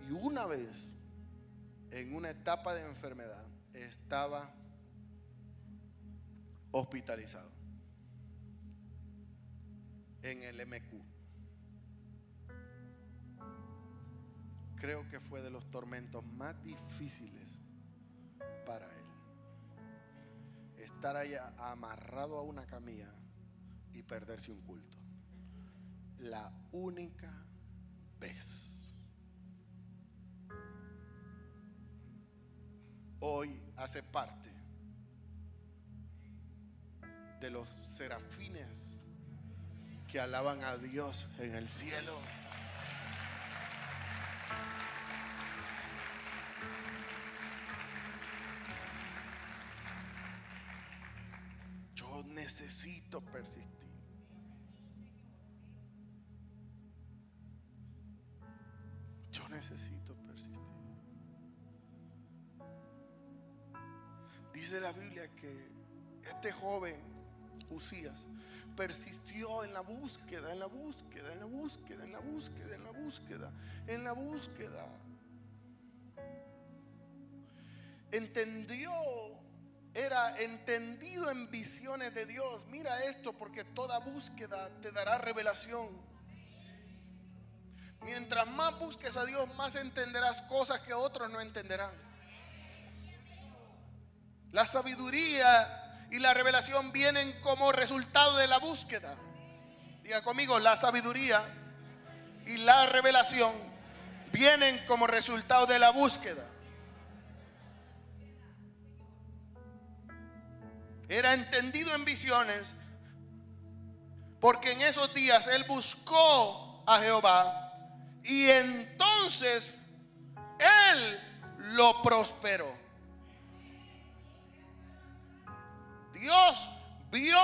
Y una vez, en una etapa de enfermedad, estaba hospitalizado en el MQ. Creo que fue de los tormentos más difíciles para él. Estar allá amarrado a una camilla y perderse un culto. La única vez. Hoy hace parte de los serafines que alaban a Dios en el cielo. Yo necesito persistir. Yo necesito persistir. Dice la Biblia que este joven Uzías persistió en la búsqueda, en la búsqueda, en la búsqueda, en la búsqueda, en la búsqueda, en la búsqueda. Era entendido en visiones de Dios. Mira esto, porque toda búsqueda te dará revelación. Mientras más busques a Dios, más entenderás cosas que otros no entenderán. La sabiduría y la revelación vienen como resultado de la búsqueda. Diga conmigo, la sabiduría y la revelación vienen como resultado de la búsqueda. Era entendido en visiones, porque en esos días él buscó a Jehová y entonces él lo prosperó. Dios vio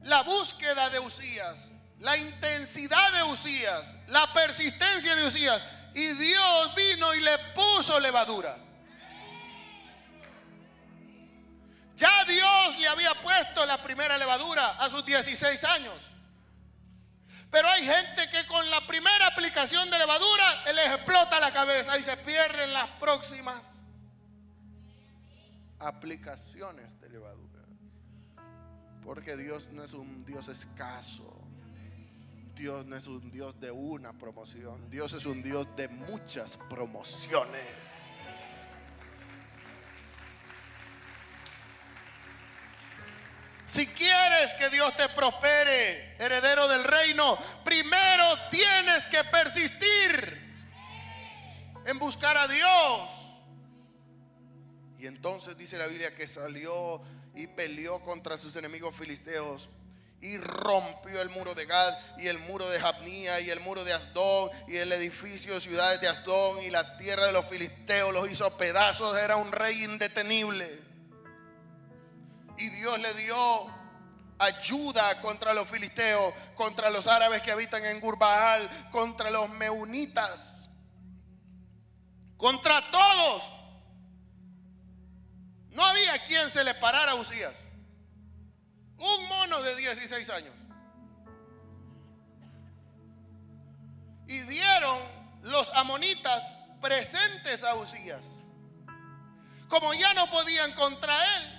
la búsqueda de Uzías, la intensidad de Uzías, la persistencia de Uzías, y Dios vino y le puso levadura. Ya Dios le había puesto la primera levadura a sus 16 años. Pero hay gente que con la primera aplicación de levadura les explota la cabeza y se pierden las próximas aplicaciones de levadura. Porque Dios no es un Dios escaso. Dios no es un Dios de una promoción. Dios es un Dios de muchas promociones. Si quieres que Dios te prospere, heredero del reino, primero tienes que persistir en buscar a Dios. Y entonces dice la Biblia que salió y peleó contra sus enemigos filisteos y rompió el muro de Gad y el muro de Jabnía y el muro de Asdod y el edificio de ciudades de Asdod y la tierra de los filisteos los hizo pedazos. Era un rey indetenible. Y Dios le dio ayuda contra los filisteos, contra los árabes que habitan en Gurbaal, contra los meunitas, contra todos. No había quien se le parara a Uzías. Un mono de 16 años. Y dieron los amonitas presentes a Uzías. Como ya no podían contra él,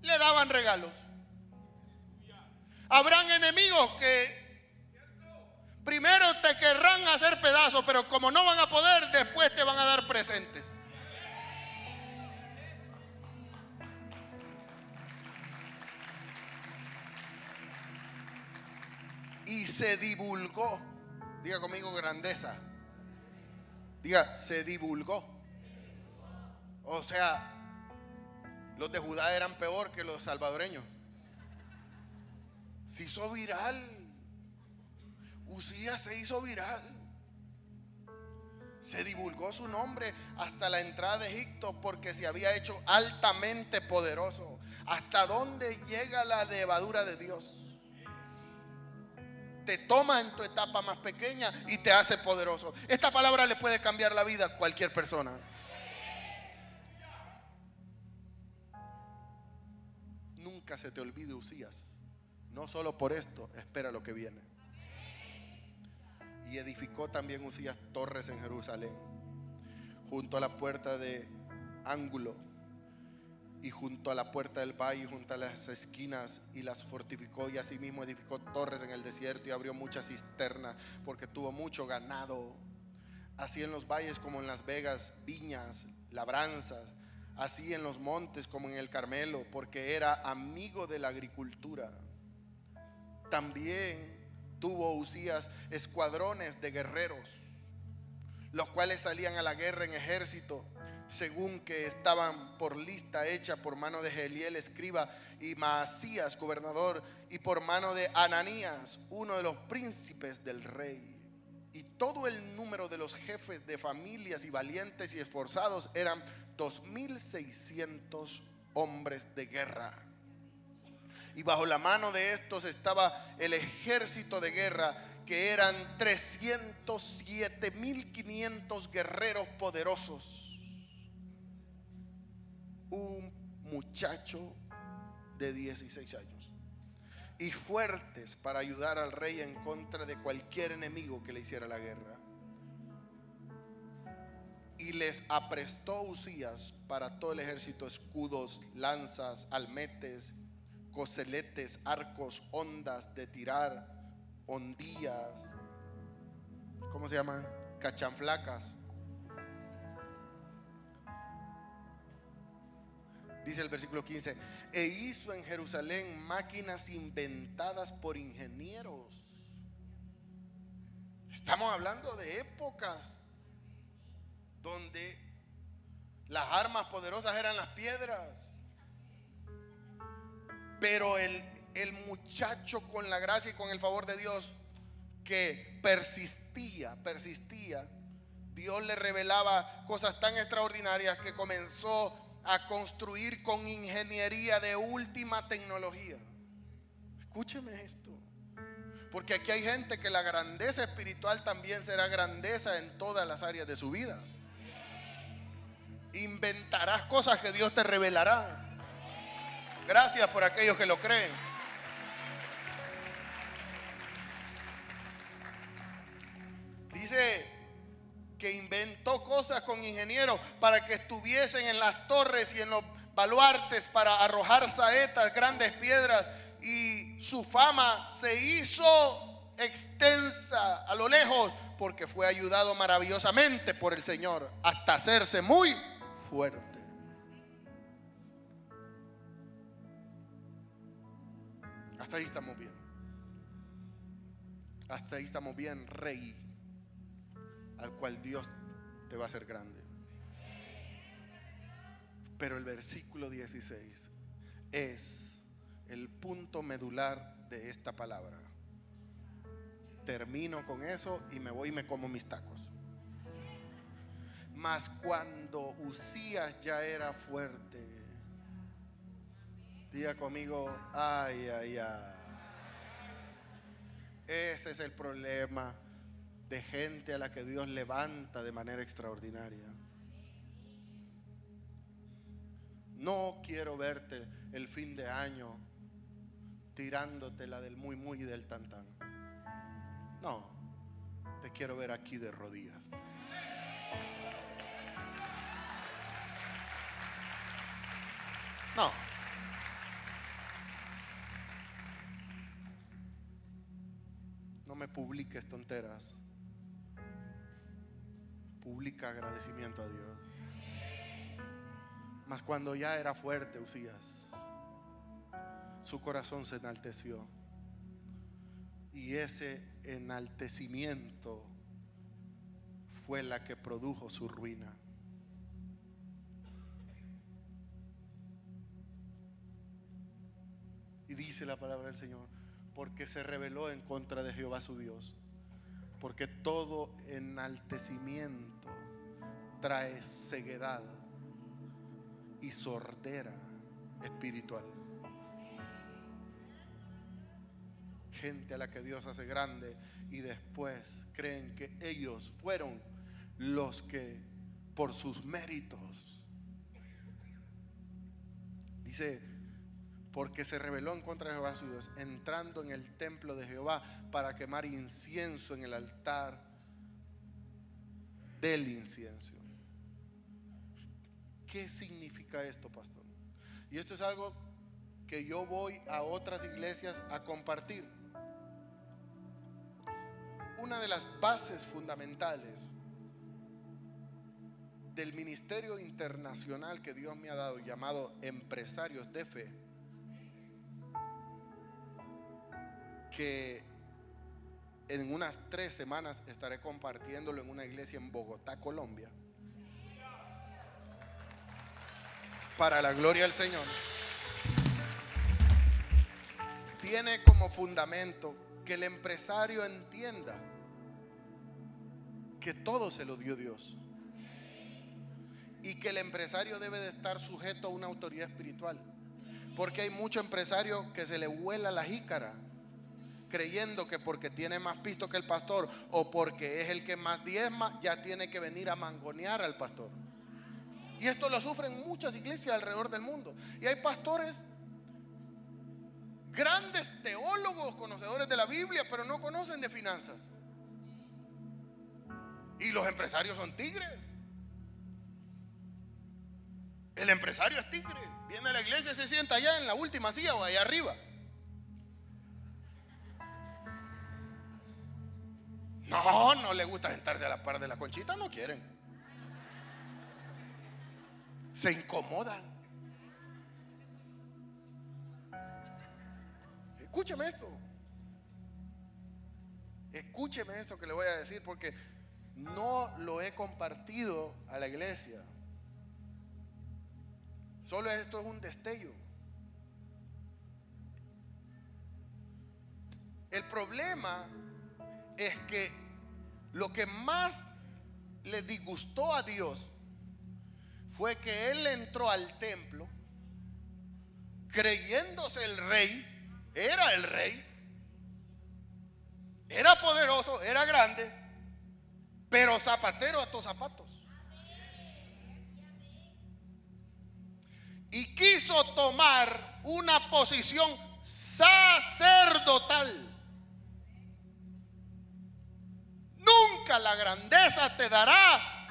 le daban regalos. Habrán enemigos que primero te querrán hacer pedazos, pero como no van a poder, después te van a dar presentes. Y se divulgó. Diga conmigo grandeza. Diga, se divulgó. O sea, los de Judá eran peor que los salvadoreños. Se hizo viral. Uzías se hizo viral. Se divulgó su nombre hasta la entrada de Egipto porque se había hecho altamente poderoso. ¿Hasta dónde llega la levadura de Dios? Te toma en tu etapa más pequeña y te hace poderoso. Esta palabra le puede cambiar la vida a cualquier persona. Nunca se te olvide Uzías. No solo por esto, espera lo que viene. Y edificó también Uzías torres en Jerusalén, junto a la puerta de ángulo y junto a la puerta del valle, junto a las esquinas, y las fortificó. Y asimismo edificó torres en el desierto y abrió muchas cisternas porque tuvo mucho ganado. Así en los valles como en las vegas, viñas, labranzas. Así en los montes como en el Carmelo, porque era amigo de la agricultura. También tuvo Uzías escuadrones de guerreros, los cuales salían a la guerra en ejército, según que estaban por lista hecha por mano de Geliel, escriba, y Maasías, gobernador, y por mano de Ananías, uno de los príncipes del rey. Y todo el número de los jefes de familias y valientes y esforzados eran 2,600 hombres de guerra. Y bajo la mano de estos estaba el ejército de guerra, que eran 307,500 guerreros poderosos. Un muchacho de 16 años. Y fuertes para ayudar al rey en contra de cualquier enemigo que le hiciera la guerra. Y les aprestó Uzías para todo el ejército escudos, lanzas, almetes, coseletes, arcos, ondas de tirar, hondillas, ¿cómo se llaman? Cachanflacas. Dice el versículo 15, e hizo en Jerusalén máquinas inventadas por ingenieros. Estamos hablando de épocas donde las armas poderosas eran las piedras. Pero el muchacho, con la gracia y con el favor de Dios, que persistía, Dios le revelaba cosas tan extraordinarias que comenzó a construir con ingeniería de última tecnología. Escúcheme esto, porque aquí hay gente que la grandeza espiritual también será grandeza en todas las áreas de su vida. Inventarás cosas que Dios te revelará. Gracias por aquellos que lo creen. Dice que inventó cosas con ingenieros para que estuviesen en las torres y en los baluartes para arrojar saetas, grandes piedras, y su fama se hizo extensa a lo lejos porque fue ayudado maravillosamente por el Señor hasta hacerse muy fuerte. Hasta ahí estamos bien. Hasta ahí estamos bien, Rey, al cual Dios te va a hacer grande. Pero el versículo 16 es el punto medular de esta palabra. Termino con eso y me voy y me como mis tacos. Mas cuando Uzías ya era fuerte, diga conmigo, ay, ay, ay. Ese es el problema de gente a la que Dios levanta de manera extraordinaria. No quiero verte el fin de año tirándote la del muy muy y del tan tan. No, te quiero ver aquí de rodillas. No. No me publiques tonteras. Publica agradecimiento a Dios. Mas cuando ya era fuerte Uzías, su corazón se enalteció. Y ese enaltecimiento fue la que produjo su ruina. Y dice la palabra del Señor, porque se rebeló en contra de Jehová su Dios. Porque todo enaltecimiento trae ceguedad y sordera espiritual. Gente a la que Dios hace grande y después creen que ellos fueron los que por sus méritos, dice, porque se rebeló en contra de Jehová su Dios, entrando en el templo de Jehová para quemar incienso en el altar del incienso. ¿Qué significa esto, pastor? Y esto es algo que yo voy a otras iglesias a compartir. Una de las bases fundamentales del ministerio internacional que Dios me ha dado, llamado Empresarios de Fe, que en unas 3 semanas estaré compartiéndolo en una iglesia en Bogotá, Colombia, para la gloria del Señor. Tiene como fundamento que el empresario entienda que todo se lo dio Dios y que el empresario debe de estar sujeto a una autoridad espiritual, porque hay mucho empresario que se le vuela la jícara creyendo que porque tiene más pisto que el pastor o porque es el que más diezma ya tiene que venir a mangonear al pastor. Y esto lo sufren muchas iglesias alrededor del mundo. Y hay pastores, grandes teólogos, conocedores de la Biblia, pero no conocen de finanzas. Y los empresarios son tigres. El empresario es tigre. Viene a la iglesia y se sienta allá en la última silla o allá arriba. No le gusta sentarse a la par de la Conchita, no quieren. Se incomodan. Escúcheme esto. Escúcheme esto que le voy a decir, porque no lo he compartido a la iglesia. Solo esto es un destello. El problema es que lo que más le disgustó a Dios fue que él entró al templo creyéndose el rey. Era el rey, era poderoso, era grande, pero zapatero a tus zapatos. Y quiso tomar una posición sacerdotal. Nunca la grandeza te dará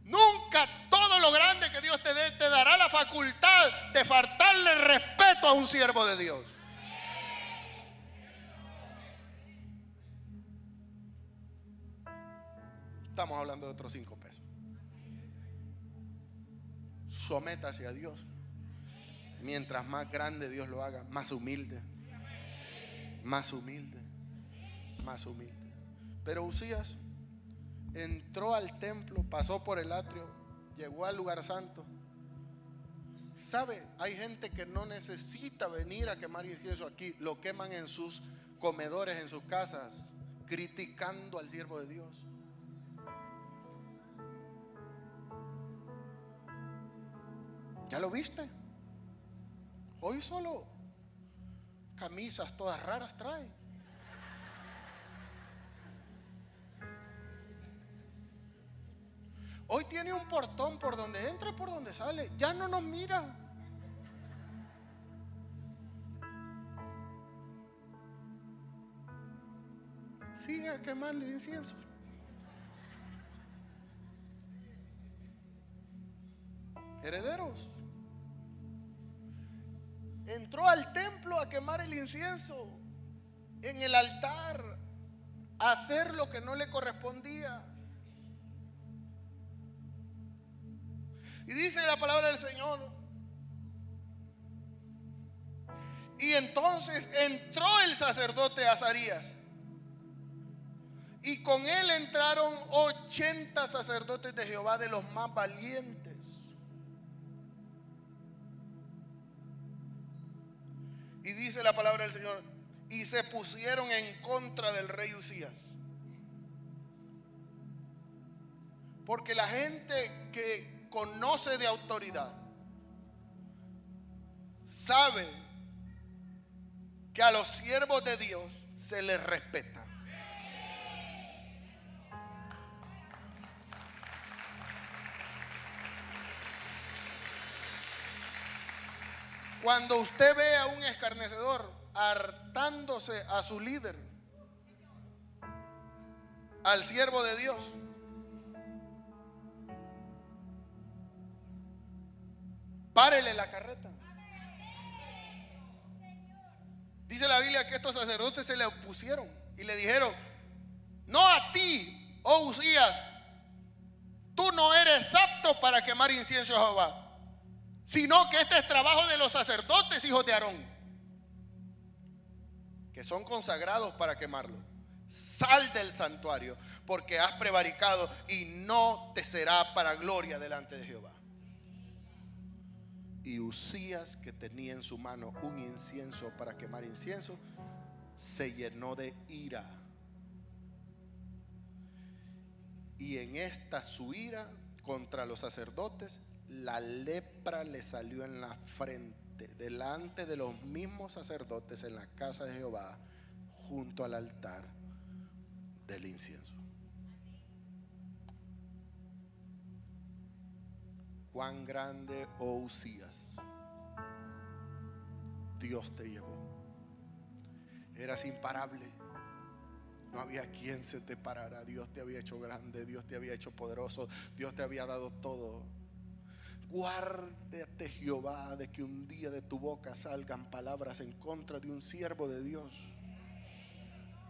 nunca todo lo grande que Dios te dé te dará la facultad de faltarle respeto a un siervo de Dios. Estamos hablando de otros 5 pesos. Sométase a Dios. Mientras más grande Dios lo haga, más humilde. Más humilde. Más humilde. Pero Uzías entró al templo, pasó por el atrio, llegó al lugar santo. ¿Sabe? Hay gente que no necesita venir a quemar incienso aquí. Lo queman en sus comedores, en sus casas, criticando al siervo de Dios. ¿Ya lo viste? Hoy solo camisas todas raras trae. Hoy tiene un portón por donde entra y por donde sale. Ya no nos mira. Sigue quemando incienso. Herederos. Entró al templo a quemar el incienso en el altar, a hacer lo que no le correspondía. Y dice la palabra del Señor: y entonces entró el sacerdote Azarías, y con él entraron 80 sacerdotes de Jehová, de los más valientes. Y dice la palabra del Señor: y se pusieron en contra del rey Uzías. Porque la gente que conoce de autoridad sabe que a los siervos de Dios se les respeta. Cuando usted ve a un escarnecedor hartándose a su líder, al siervo de Dios, párele la carreta. Dice la Biblia que estos sacerdotes se le opusieron y le dijeron: no a ti, oh Uzías, tú no eres apto para quemar incienso a Jehová, sino que este es trabajo de los sacerdotes, hijos de Aarón, que son consagrados para quemarlo. Sal del santuario, porque has prevaricado y no te será para gloria delante de Jehová. Y Uzías, que tenía en su mano un incienso para quemar incienso, se llenó de ira. Y en esta su ira contra los sacerdotes, la lepra le salió en la frente, delante de los mismos sacerdotes en la casa de Jehová, junto al altar del incienso. Cuán grande, oh Uzías, Dios te llevó. Eras imparable. No había quien se te parara. Dios te había hecho grande, Dios te había hecho poderoso, Dios te había dado todo. Guárdate, Jehová, de que un día de tu boca salgan palabras en contra de un siervo de Dios,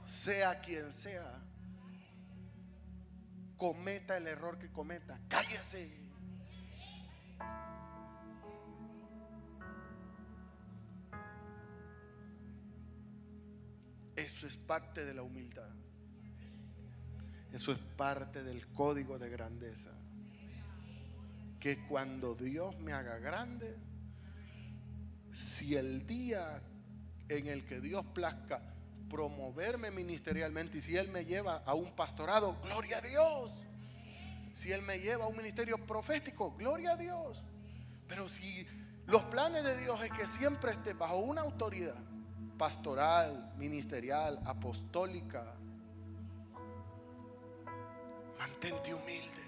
sea quien sea. Cometa el error que cometa, cállese. Eso es parte de la humildad. Eso es parte del código de grandeza. Que cuando Dios me haga grande, si el día en el que Dios plazca promoverme ministerialmente, y si Él me lleva a un pastorado, gloria a Dios. Si Él me lleva a un ministerio profético, gloria a Dios. Pero si los planes de Dios es que siempre esté bajo una autoridad pastoral, ministerial, apostólica, mantente humilde.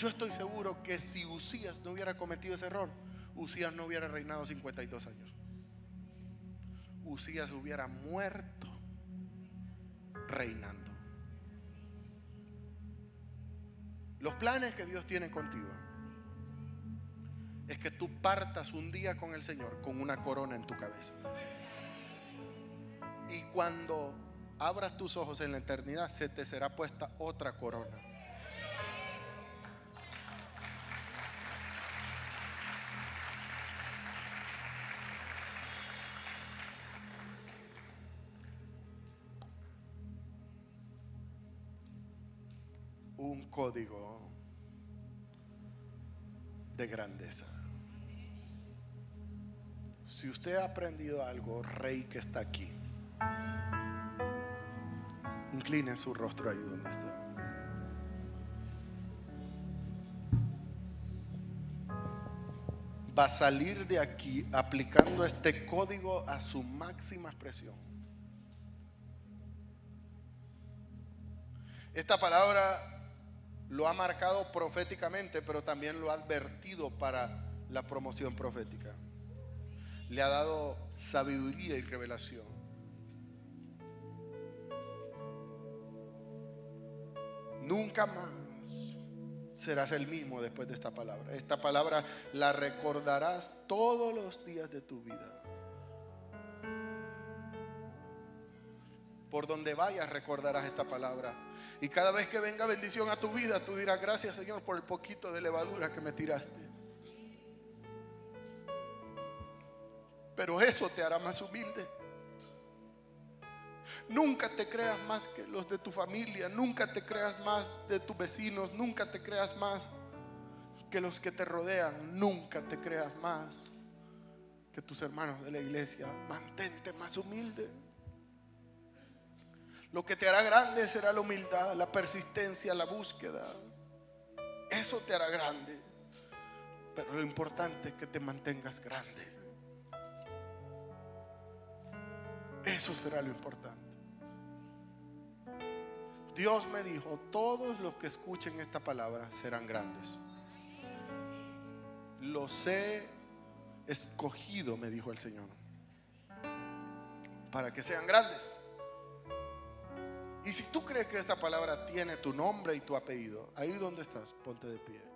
yo estoy seguro que si Uzías no hubiera cometido ese error, Uzías no hubiera reinado 52 años. Uzías hubiera muerto reinando. Los planes que Dios tiene contigo es que tú partas un día con el Señor con una corona en tu cabeza. Y cuando abras tus ojos en la eternidad, se te será puesta otra corona. Un código de grandeza. Si usted ha aprendido algo, rey que está aquí, incline su rostro ahí donde está. Va a salir de aquí aplicando este código a su máxima expresión. Esta palabra lo ha marcado proféticamente, pero también lo ha advertido para la promoción profética. Le ha dado sabiduría y revelación. Nunca más serás el mismo después de esta palabra. Esta palabra la recordarás todos los días de tu vida. Por donde vayas recordarás esta palabra. Y cada vez que venga bendición a tu vida, tú dirás: gracias, Señor, por el poquito de levadura que me tiraste. Pero eso te hará más humilde. Nunca te creas más que los de tu familia. Nunca te creas más de tus vecinos. Nunca te creas más que los que te rodean. Nunca te creas más que tus hermanos de la iglesia. Mantente más humilde. Lo que te hará grande será la humildad, la persistencia, la búsqueda. Eso te hará grande. Pero lo importante es que te mantengas grande. Eso será lo importante. Dios me dijo: todos los que escuchen esta palabra serán grandes. Los he escogido, me dijo el Señor, para que sean grandes. Y si tú crees que esta palabra tiene tu nombre y tu apellido, ahí donde estás, ponte de pie.